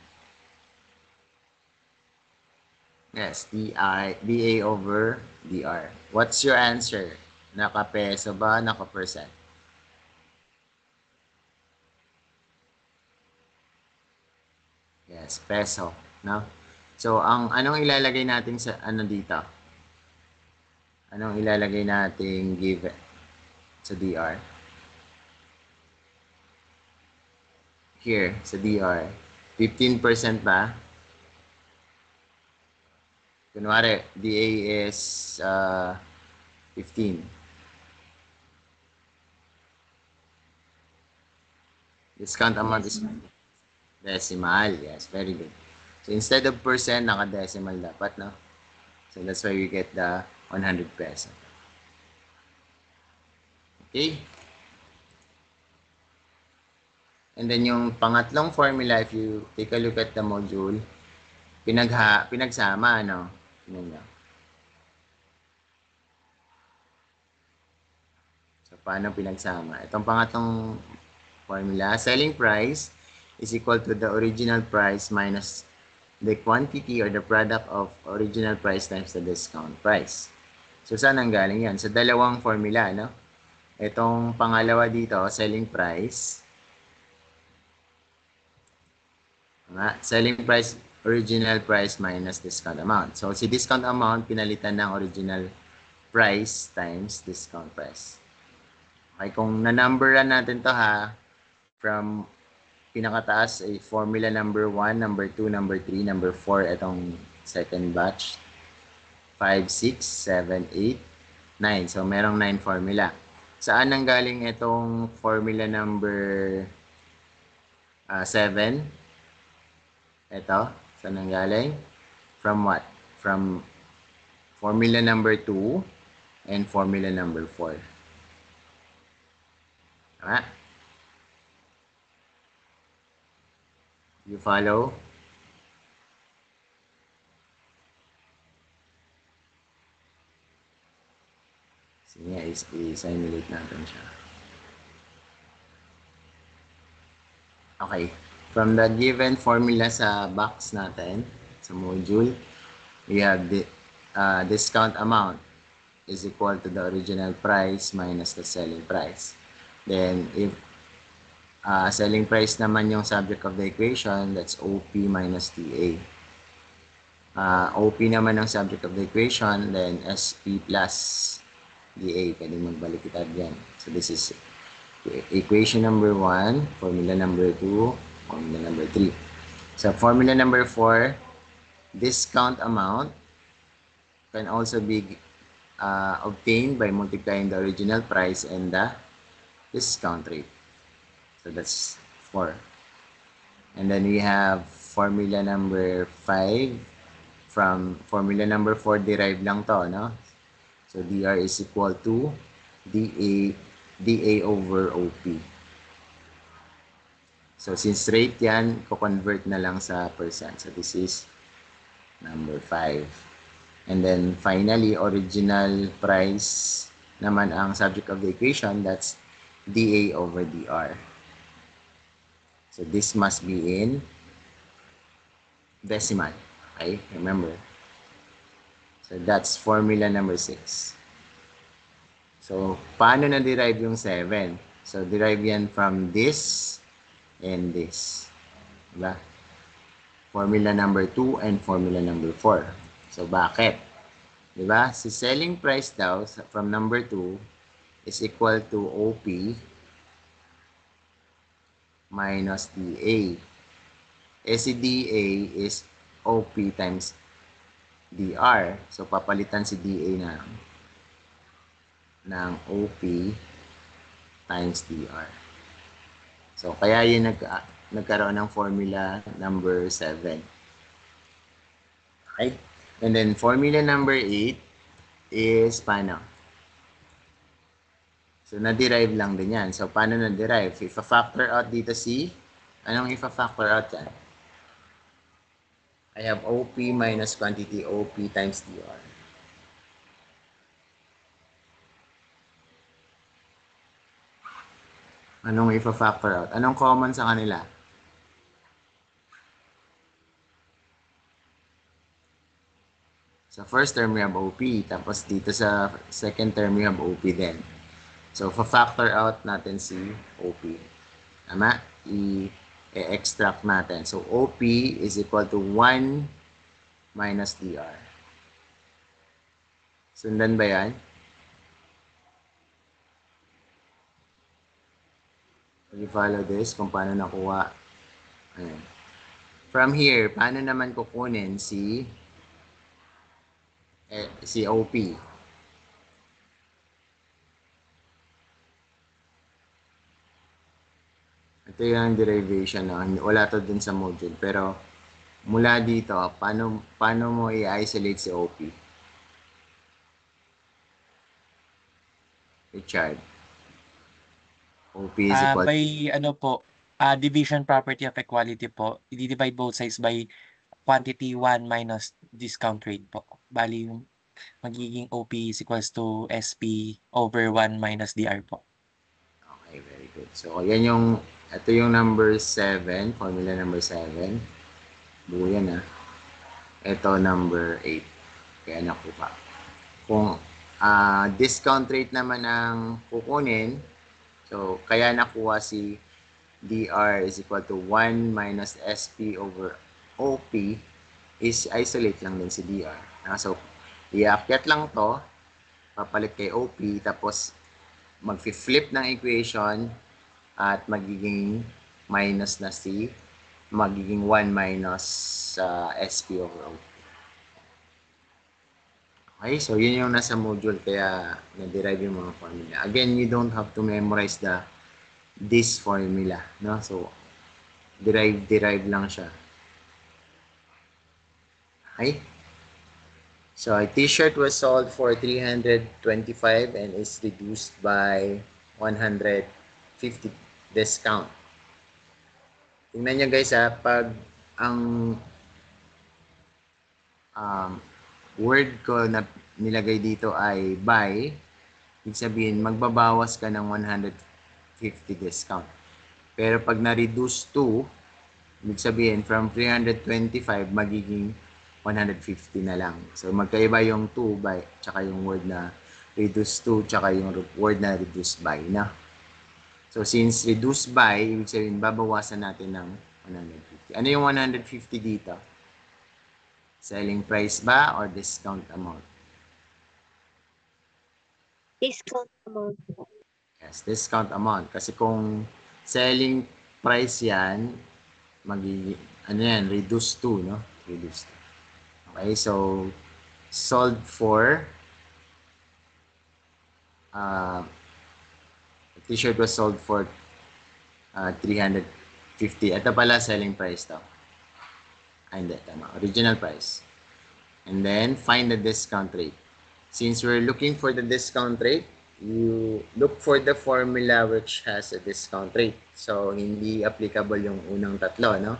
Yes, DA over DR. What's your answer? Naka-peso ba? Naka-percent? Yes, peso. No? So, anong ilalagay natin sa ano dito? Anong ilalagay natin given sa DR? Here, sa DR. 15% ba? Kunwari, DA is 15. Discount amount is decimal. Yes, very good. So instead of percent, naka-decimal dapat, no? So that's why we get the 100 peso. Okay? And then yung pangatlong formula, if you take a look at the module, pinagsama, ano? Tingnan nyo. So paano pinagsama? Itong pangatlong formula, selling price is equal to the original price minus the quantity or the product of original price times the discount price. So, saan ang galing yan? Sa dalawang formula, no? Itong pangalawa dito, selling price. Selling price, original price minus discount amount. So, si discount amount, pinalitan ng original price times discount price. Okay, kung na-numberan natin to ha, from pinakataas ay formula number 1, number 2, number 3, number 4, itong second batch. 5, 6, 7, 8, 9. So, merong 9 formula. Saan nang galing itong formula number 7? Ito. Saan nang galing? From what? From formula number 2 and formula number 4. Tama? You follow? Sige, i-simulate natin siya. Okay. From the given formula sa box natin, sa module, we have the discount amount is equal to the original price minus the selling price. Then, if selling price naman yung subject of the equation, that's OP minus TA. OP naman ang subject of the equation, then SP plus DA. Pwede magbaliktad yan. So, this is equation number 1, formula number 2, formula number 3. So, formula number 4, discount amount can also be obtained by multiplying the original price and the discount rate. So, that's 4. And then we have formula number 5. From formula number 4, derived lang to, no? So, DR is equal to DA over OP. So, since rate yan, ko-convert na lang sa percent. So, this is number 5. And then, finally, original price naman ang subject of the equation. That's DA over DR. So, this must be in decimal. Okay, remember. So, that's formula number 6. So, paano na-derive yung 7? So, derive yan from this and this. Diba? Formula number 2 and formula number 4. So, bakit? Diba? Si selling price daw from number 2 is equal to OP minus DA. Eh, si DA is OP times DR. So, papalitan si DA ng OP times DR. So, kaya yun nagkaroon ng formula number 7. Okay? And then, formula number 8 is paano? So, na-derive lang din yan. So, paano na-derive? If a-factor out dito si, anong if-a-factor out yan? I have OP minus quantity OP times DR. Anong ifa-factor out? Anong common sa kanila? Sa first term, we have OP. Tapos dito sa second term, we have OP din. So, fa-factor out natin si OP. Tama? I-extract natin. So, OP is equal to 1 minus DR. Sundan ba yan? You follow this kung paano nakuha. Ayan. From here, paano naman kukunin si OP? Ito yung derivation. No? Wala to dun sa module. Pero mula dito, paano mo i-isolate si OP? Richard. OP is equal By division property of equality po, i-divide both sides by quantity 1 minus discount rate po. Bali yung magiging OP is equals to SP over 1 minus DR po. Okay, very good. So, ito yung number 7, formula number 7. Buo yan ha. Ito number 8. Kaya nakuha. Kung discount rate naman ang kukunin, so kaya nakuha si DR is equal to 1 minus SP over OP is isolate lang din si DR. So, i-akyat lang to, papalit kay OP, tapos mag-flip ng equation at magiging minus na magiging 1 minus SP over OP. Okay, so yun yung nasa module kaya na-derive yung mga formula. Again, you don't have to memorize this formula, no? So, derive lang siya. Okay? So, a t-shirt was sold for $325 and is reduced by $150 discount. Tingnan nyo guys pag ang word ko na nilagay dito ay buy, ibig sabihin, magbabawas ka ng 150 discount. Pero pag na-reduce to, ibig sabihin, from 325, magiging 150 na lang. So, magkaiba yung to by, tsaka yung word na reduce to, tsaka yung word na reduce by na. So, since reduce by, ibig sabihin, babawasan natin ng 150. Ano yung 150 dito? Selling price ba or discount amount? Discount amount po. Yes, discount amount. Kasi kung selling price yan, magiging, ano yan, reduce to, no? Reduce to. Okay, so, sold for, t-shirt was sold for 350. Ito pala, selling price to. Ay, hindi, tama. Original price. And then, find the discount rate. Since we're looking for the discount rate, you look for the formula which has a discount rate. So, hindi applicable yung unang tatlo, no?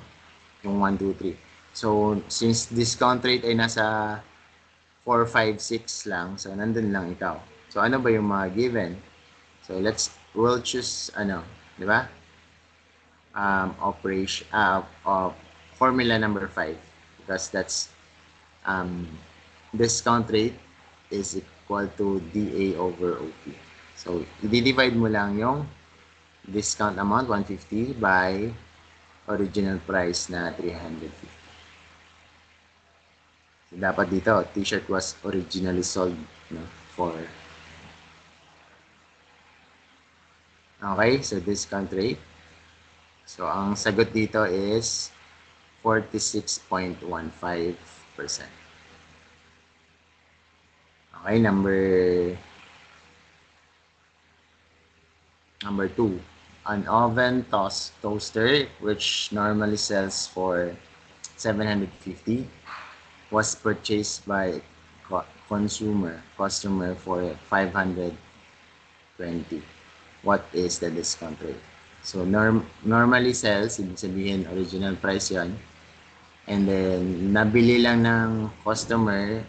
Yung 1, 2, 3. So, since discount rate ay nasa 4, 5, 6 lang, so nandun lang ikaw. So, ano ba yung mga given? So, we'll choose, di ba? Formula number 5 because that's discount rate is equal to DA over OP. So, i-divide mo lang yung discount amount, 150, by original price na 350. So, dapat dito, t-shirt was originally sold for. Okay, so discount rate. So, ang sagot dito is 46.15%. Okay, number 2. An oven toaster which normally sells for 750 was purchased by customer for 520. What is the discount rate? So, normally sells, ibig sabihin original price yon. And then, nabili lang ng customer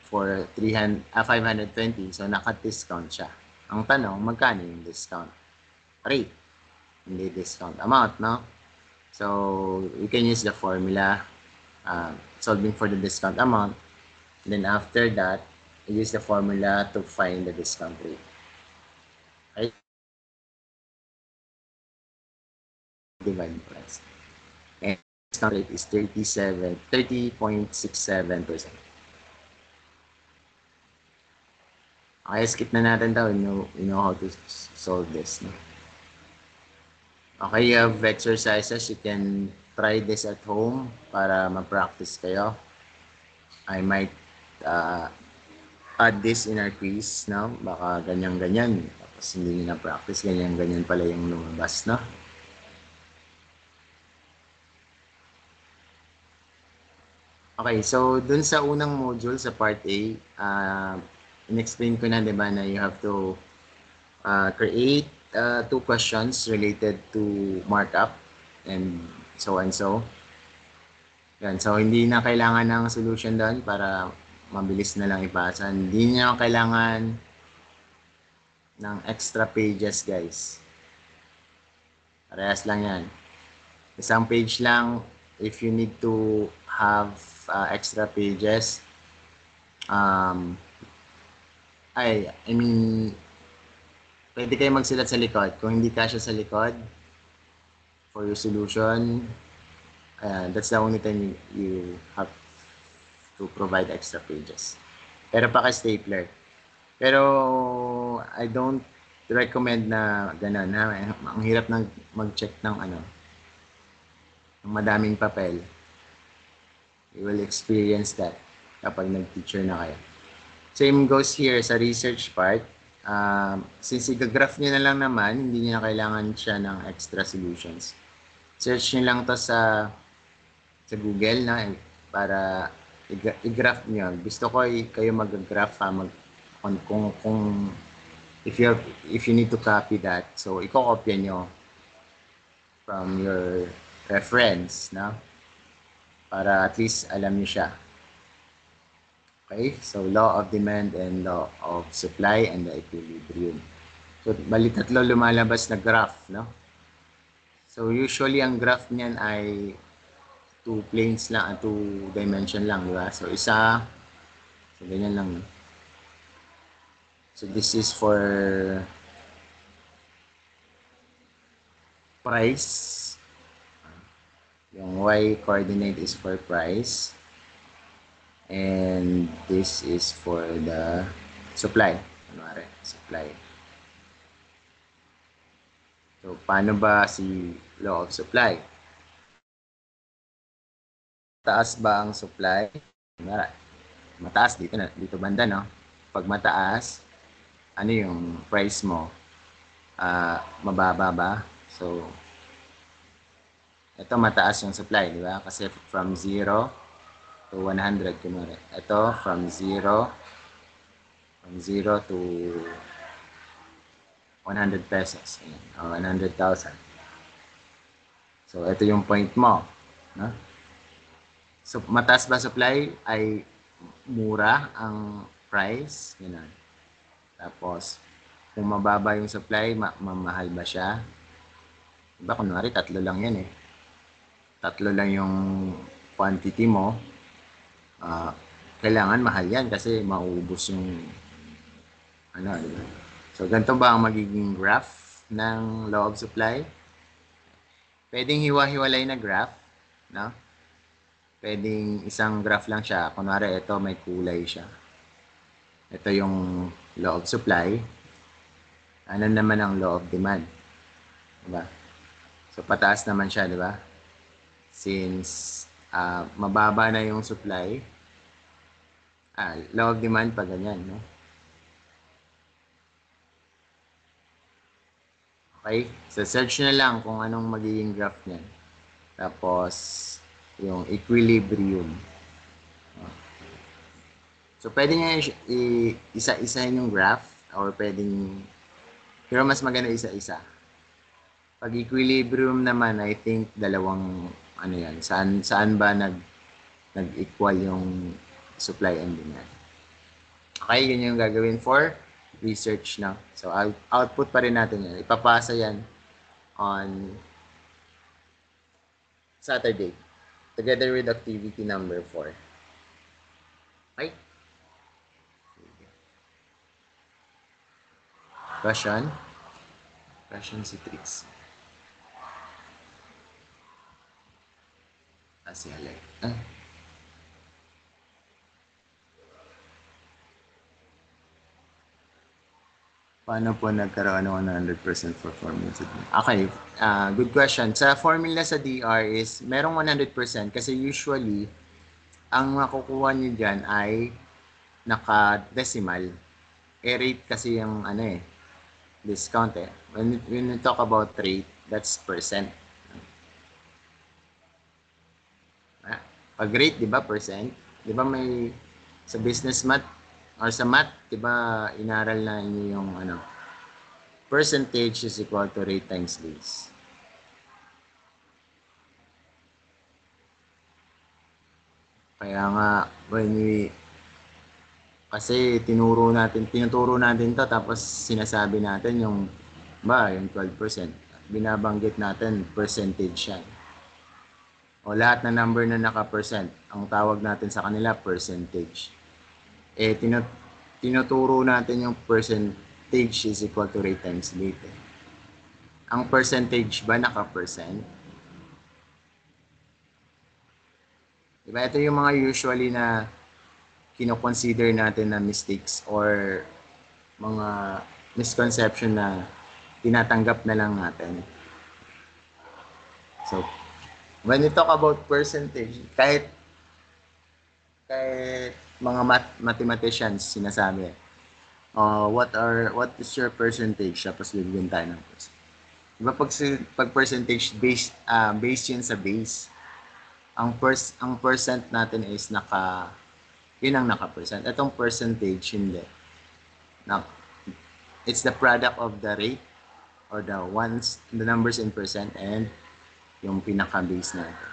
for 520. So, naka-discount siya. Ang tanong, magkano yung discount rate? Hindi discount amount, no? So, we can use the formula solving for the discount amount. And then, after that, use the formula to find the discount rate. Okay? Divide price. And discount rate is 30.67%. Okay, skip na natin daw. You know how to solve this. No? Okay, you have exercises. You can try this at home para ma-practice kayo. I might add this in our quiz. No? Baka ganyan-ganyan. Tapos hindi nyo na-practice. Ganyan-ganyan pala yung lumabas. No? Okay, so dun sa unang module, sa part A, in-explain ko na, di ba, na you have to create 2 questions related to markup and so and so. Yan, so hindi na kailangan ng solution doon para mabilis na lang ipasa. Hindi niya kailangan ng extra pages, guys. Parehas lang yan. Isang page lang. If you need to have extra pages, pwede kayo magsulat sa likod. Kung hindi kasya sa likod for your solution, that's the only time you have to provide extra pages. Pero paka-stapler. Pero I don't recommend na ganun. Ang hirap mag-check ng ng madaming papel. You will experience that kapag nag-teacher na kayo. Same goes here sa research part. Since i-graph nyo na lang naman, hindi nyo na kailangan siya ng extra solutions. Search nyo lang to sa Google na para i-graph nyo. Gusto ko kayo mag-graph kung if you need to copy that. So, i-copy nyo from your reference, no? Para at least alam nyo siya. Okay? So, law of demand and law of supply and the equilibrium. So, bali tatlo lumalabas na graph, no? So, usually ang graph niyan ay two planes lang, two dimension lang, di ba? So, isa, so ganyan lang. No? So, this is for price. Yung y coordinate is for price. And this is for the supply. Kunwari, supply. So, paano ba si law of supply? Taas ba ang supply? Kunwari, mataas dito banda, no? Pag mataas, ano yung price mo? Mababa ba? So, ito mataas yung supply, di ba? Kasi from 0 to 100, kunwari. Ito, from 0 to 100 pesos. Ayan, o 100,000. So, ito yung point mo. No? So, mataas ba supply ay mura ang price? Ganun. Tapos, kung mababa yung supply, mamahal ba siya? Diba, kunwari, tatlo lang yan eh. Tatlo lang yung quantity mo. Kailangan mahal yan kasi mauubos yung ano, diba? So, ganito ba ang magiging graph ng law of supply? Pwedeng hiwa-hiwalay na graph, no? Pwedeng isang graph lang siya. Kunwari, ito may kulay siya. Ito yung law of supply. Ano naman ang law of demand? Diba? So, pataas naman siya, diba? Since mababa na yung supply, law of demand pa ganyan, no? Okay? So, search na lang kung anong magiging graph niyan. Tapos, yung equilibrium. So, pwede nga isa-isahin yung graph or pwedeng, pero mas maganda isa-isa. Pag equilibrium naman, I think dalawang, ano yan, saan ba nag-equal yung supply and demand. Okay, yun yung gagawin for research na. So, output pa rin natin yan. Ipapasa yan on Saturday together with activity number 4. Okay? Question? Question si Trix. Si Alec. Paano po nagkaroon ng 100% performance? Okay, good question. Sa formula sa DR is merong 100% kasi usually ang makukuha niyo dyan ay naka-decimal. Rate kasi yung discount eh. When we talk about rate, that's percent. Pag rate, di ba, percent? Di ba may sa business math or sa math, di ba, inaral na inyo yung percentage is equal to rate times days. Kaya nga, kasi tinuturo natin to tapos sinasabi natin yung 12%. Binabanggit natin percentage yan. O lahat na number na naka-percent, ang tawag natin sa kanila percentage. Tinuturo natin yung percentage is equal to rate times date. Ang percentage ba naka-percent? Diba? Ito yung mga usually na kino-consider natin na mistakes or mga misconception na tinatanggap na lang natin. So, when we talk about percentage, kahit mga mathematicians sinasabi, what is your percentage? Tapos bibigyan tayo ng percent. Diba pag percentage based yun sa base. Ang percent natin is yun ang naka-percent. Itong percentage hindi. Now, it's the product of the rate or the numbers in percent and yung pinaka-base natin.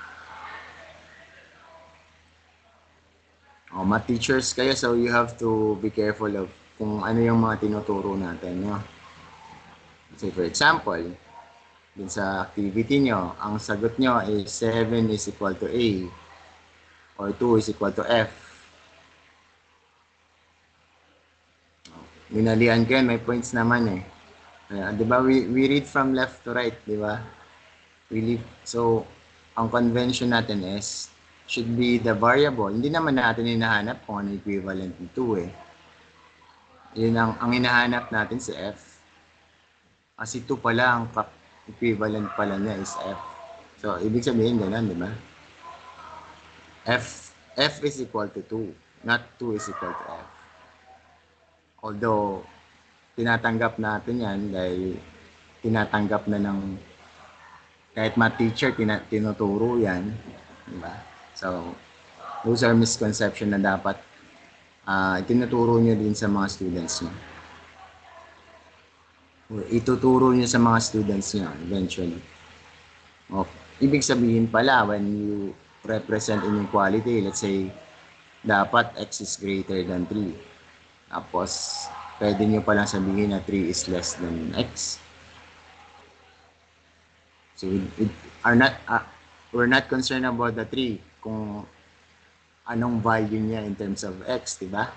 Math teachers kayo, so you have to be careful of kung ano yung mga tinuturo natin, no? Say for example, din sa activity nyo, ang sagot nyo is 7 is equal to A or 2 is equal to F. Minalian ko yan, may points naman eh. Di ba? We read from left to right, di ba? So, ang convention natin is should be the variable. Hindi naman natin hinahanap kung ano equivalent nito eh. Yun ang hinahanap natin si F. Kasi 2 pala, ang equivalent pala niya is F. So, ibig sabihin ganun, di ba? F is equal to 2, not 2 is equal to F. Although, tinatanggap natin yan dahil tinatanggap na ng kahit math teacher, tinuturo yan. Diba? So, those are misconception na dapat tinuturo nyo din sa mga students nyo. Ituturo nyo sa mga students nyo eventually. Ibig sabihin pala, when you represent inequality, let's say, dapat x is greater than 3. Tapos, pwede nyo palang sabihin na 3 is less than x. So, we're not concerned about the 3 kung anong value niya in terms of x, di ba?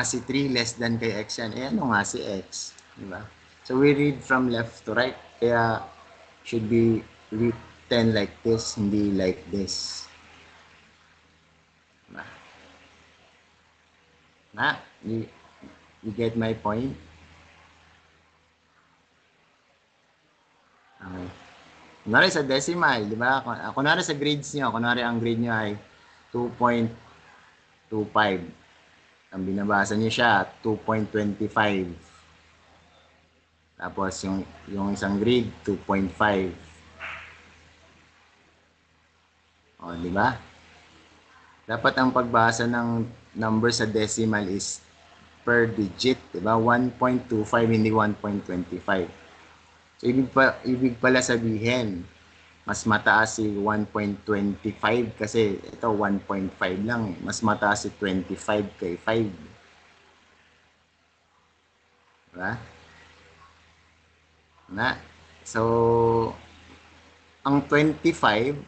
Si 3 less than kay x yan, ano nga si x, di ba? So, we read from left to right, kaya should be written like this, hindi like this. Diba? You get my point? Okay. Kunwari sa decimal, di ba? Kunwari sa grades nyo, kunwari ang grade nyo ay 2.25. Ang binabasa nyo siya, 2.25. Tapos yung isang grade, 2.5. Di ba? Dapat ang pagbasa ng number sa decimal is per digit, di ba? 1.25, hindi 1.25. So, ibig pala sabihin, mas mataas si 1.25 kasi ito 1.5 lang. Mas mataas si 25 kay 5. Diba? So, ang 25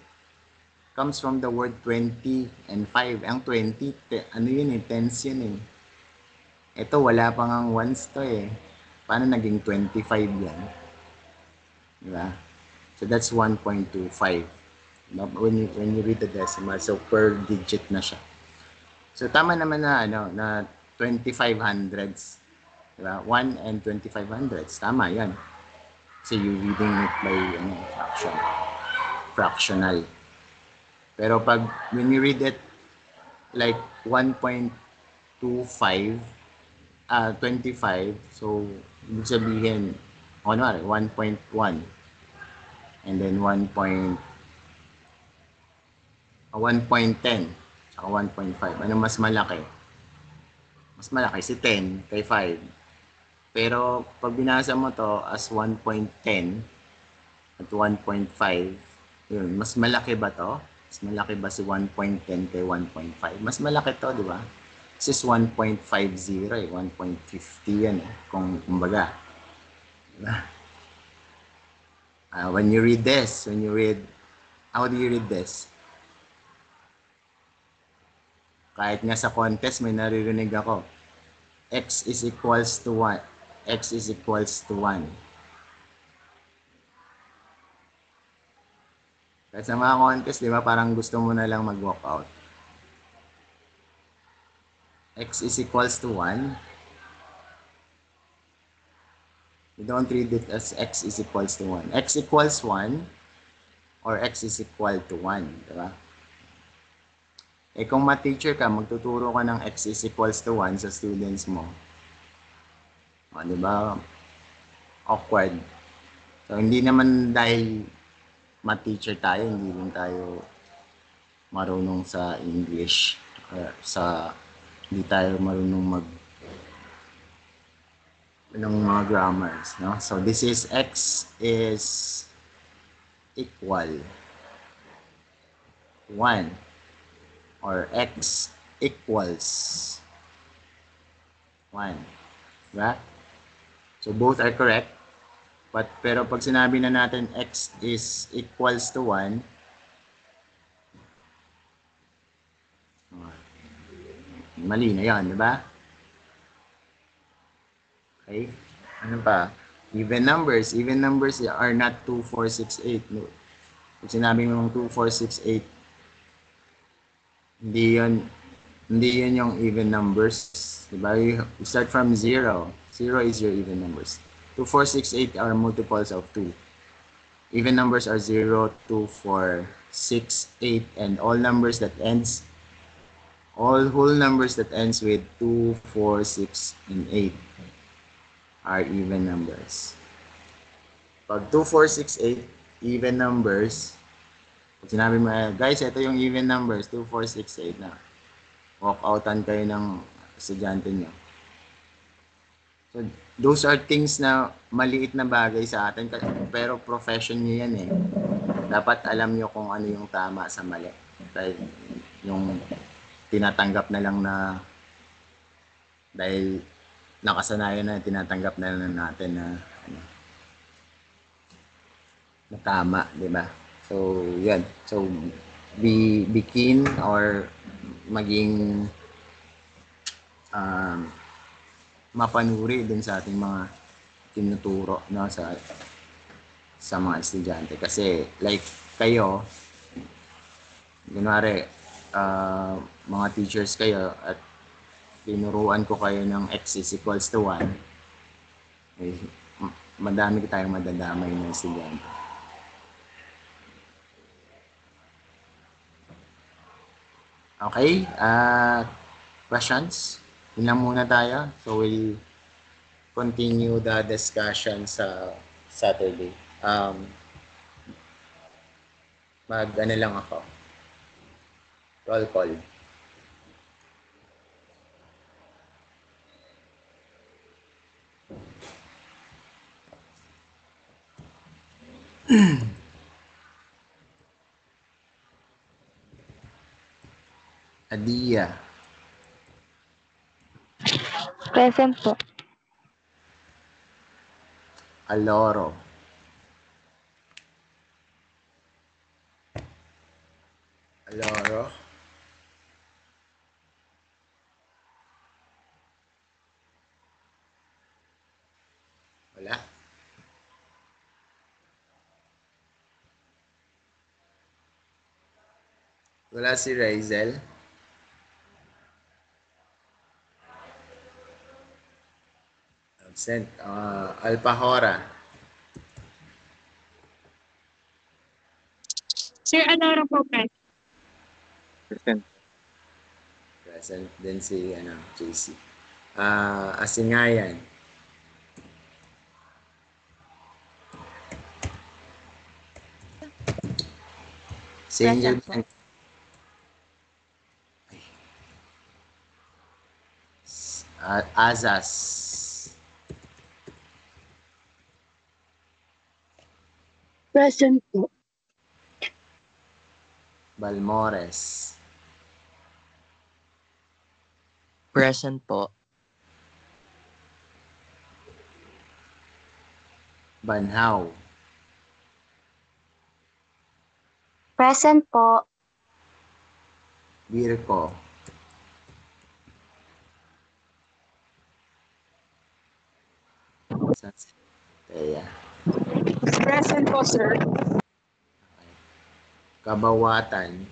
comes from the word 20 and 5. Ang 20, ano yun eh? Tens yun eh. Ito, wala pang ang ones to eh. Paano naging 25 yan? Diba? So that's 1.25. When you read the decimal, so per digit na siya. So tama naman na na 25 hundreds. Diba? 1 and 25 hundreds. Tama 'yan. So you reading it by fractional. Pero when you read it like 1.25 25, so ibig sabihin 1.1 and then 1.10 saka 1.5. Ano mas malaki? Mas malaki si 10 kay 5. Pero pag binasa mo to as 1.10 at 1.5, yun, mas malaki ba to? Mas malaki ba si 1.10 kay 1.5? Mas malaki to, di ba? This is 1.50 eh, 1.50 yan eh, kumbaga. Diba? When you read this, how do you read this? Kahit nga sa contest, may naririnig ako. X is equals to 1. X is equals to 1. Kahit sa mga contest, di ba, parang gusto mo na lang mag-walk out. X is equals to 1. You don't read it as x is equals to 1. X equals 1 or x is equal to 1. Diba? Kung math teacher ka, magtuturo ka ng x is equals to 1 sa students mo. Diba? Awkward. So, hindi naman dahil math teacher tayo, hindi rin tayo marunong sa English. Hindi tayo marunong ng mga grammars, no? So this is x is equal 1 or x equals 1. Diba? So both are correct. Pero pag sinabi na natin x is equals to 1, mali na yan, di ba? Okay? Ano pa? Even numbers are not 2, 4, 6, 8. No. Pag sinabi mong 2, 4, 6, 8, hindi yun yung even numbers. Diba? You start from 0. 0 is your even numbers. 2, 4, 6, 8 are multiples of 2. Even numbers are 0, 2, 4, 6, 8, and all whole numbers that ends with 2, 4, 6, and 8 are even numbers. Pag 2, 4, 6, 8, even numbers, pag sinabi mo, guys, ito yung even numbers, 2, 4, 6, 8 na. Walk outan kayo ng estudyante nyo. So, those are things na maliit na bagay sa atin, pero profession nyo yan eh. Dapat alam nyo kung ano yung tama sa mali. Dahil yung tinatanggap na lang na dahil nakasanayan na tinatanggap na lang natin na na tama, di ba? So, yan. So, be keen or maging mapanuri dun sa ating mga tinuturo, no, sa mga estudyante. Kasi, like kayo, kunwari, mga teachers kayo at tinuruan ko kayo ng x is equals to 1, eh, madami tayong madadamay ng estudyante. Okay, questions? Yun lang muna tayo. So, we'll continue the discussion sa Saturday. Mag-ano lang ako. Roll call. Adia. Present po. Aloro. Aloro. Wala. Wala si Raizel. Absent. Alpahora. Sir Aloro po, Present. Present din si JC. Asingayan. Si Angel. Present po. Azaz. Present po. Balmores. Present po. Banhaw. Present po. Virco. Teya. Present po, sir. Kabawatan.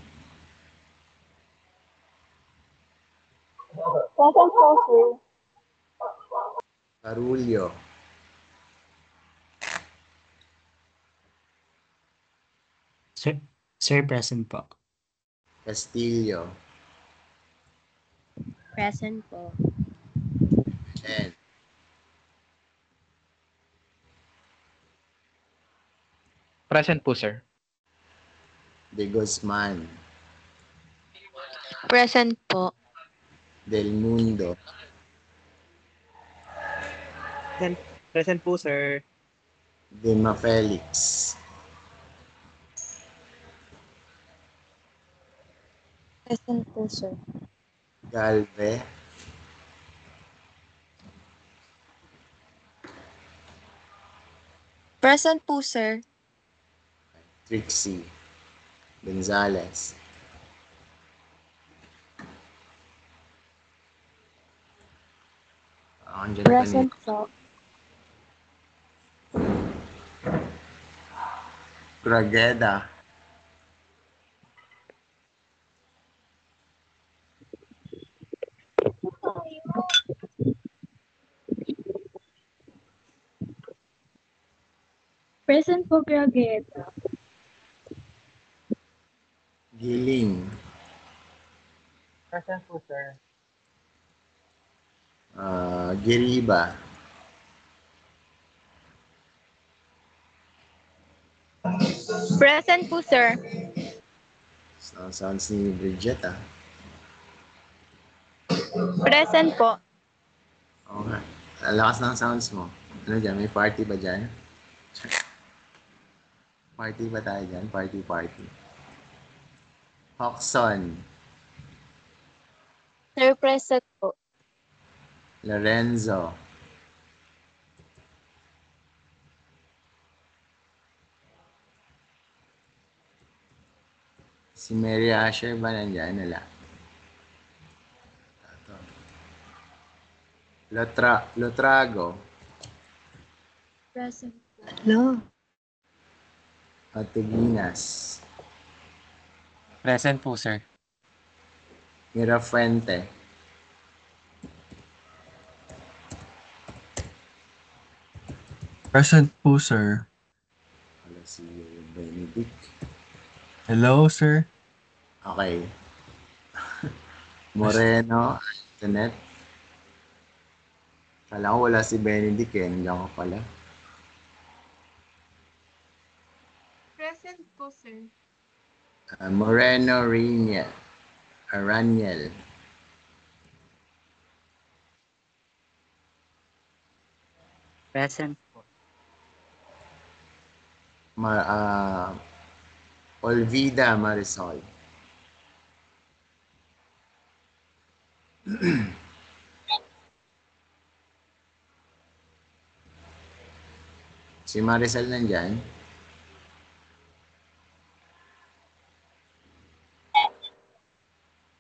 Present po, sir. Carulyo. Sir, present po. Castillo. Present po. And Present po, sir. De Guzman. Present po. Del Mundo. Present po, sir. Dima Felix. Present po, sir. Galve. Present po, sir. Trixie Gonzalez. Andyan Present kanina. po. Grageda. Present po, Grageta. Giling. Present po, sir. Giriba. Present po, sir. Sounds ni Bridget, ah. Present po. Oo nga. Ang lakas ng sounds mo. Ano dyan? May party ba dyan? Party ba tayo dyan? Party. Hoxon. Sir, present po. Lorenzo. Si Mary Asher ba nandyan? Wala. Lotrago. Present po. Hello. Matuginas. Present po, sir. Mirafuente. Present po, sir. Wala si Benedict. Hello, sir. Okay. Moreno. Antoinette. Kala ko wala si Benedict eh. Nandiyan ka pala. Present po, sir. Moreno Raniel. Present po. Olvida Marisol. Si Marisol nandyan?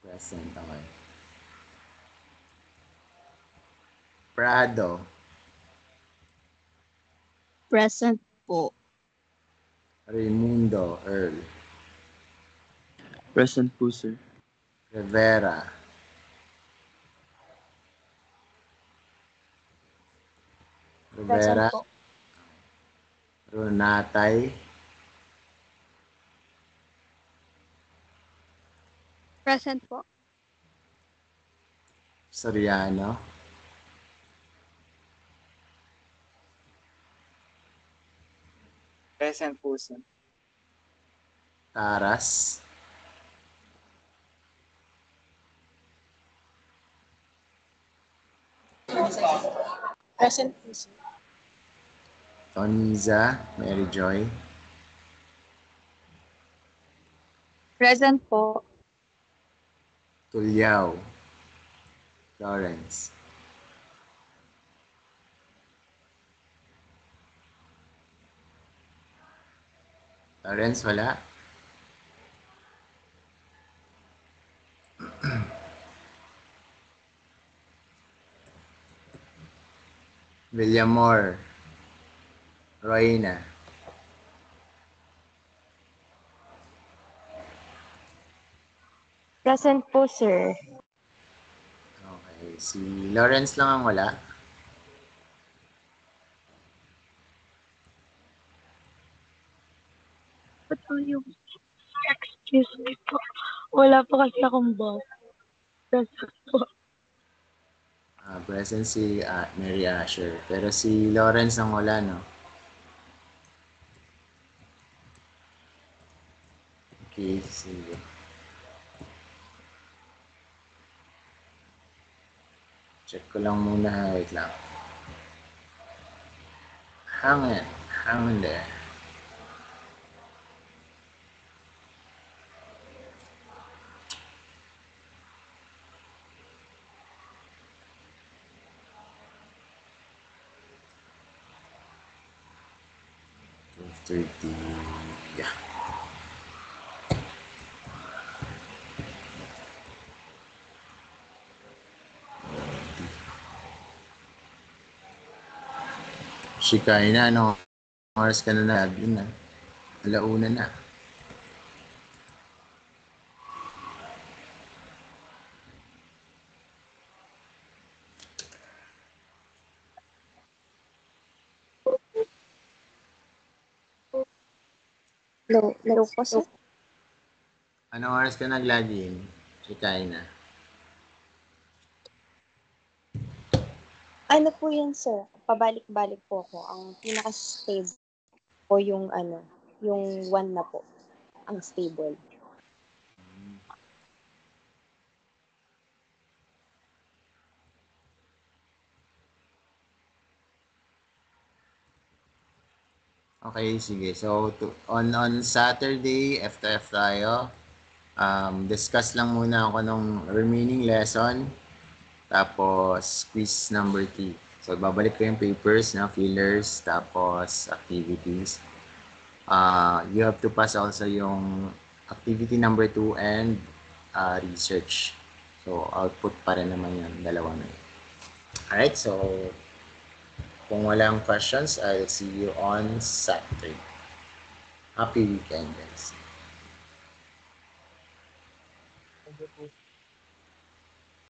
Present, okay. Prado. Present po. Raimundo Earl. Present po, sir. Rivera. Rivera. Present po. Runatay. Present po. Soriano. Present po, sir. Taras. Present po, sir. Toniza. Mary Joy. Present po. Tulyao. Lawrence. Lawrence, wala. Villamor. Roina. Present po, sir. Okay. Si Lawrence lang ang wala. Excuse me po. Wala po kasi akong boss. Present po. Present si Mary Asher. Pero si Lawrence ang wala, no? Okay, sige. Check ko lang muna. Wait lang. Hang there. 30. Yeah. Shikay na, ano? Oras ka na lagi na. Alauna na. Hello po, sir. Anong oras ka nag-login? Shikay na. Ano po yun, sir? Pabalik-balik po ako. Ang pinaka-stable po yung yung 1 na po. Ang stable. Okay, sige. So, on Saturday, FTF tayo. Discuss lang muna ako ng remaining lesson. Tapos, quiz number 3. So, babalik ko yung papers na fillers, tapos activities. You have to pass also yung activity number 2 and research. So, output pa rin naman yung dalawa na yun. Alright, so kung walang questions, I'll see you on Saturday. Happy weekend, guys.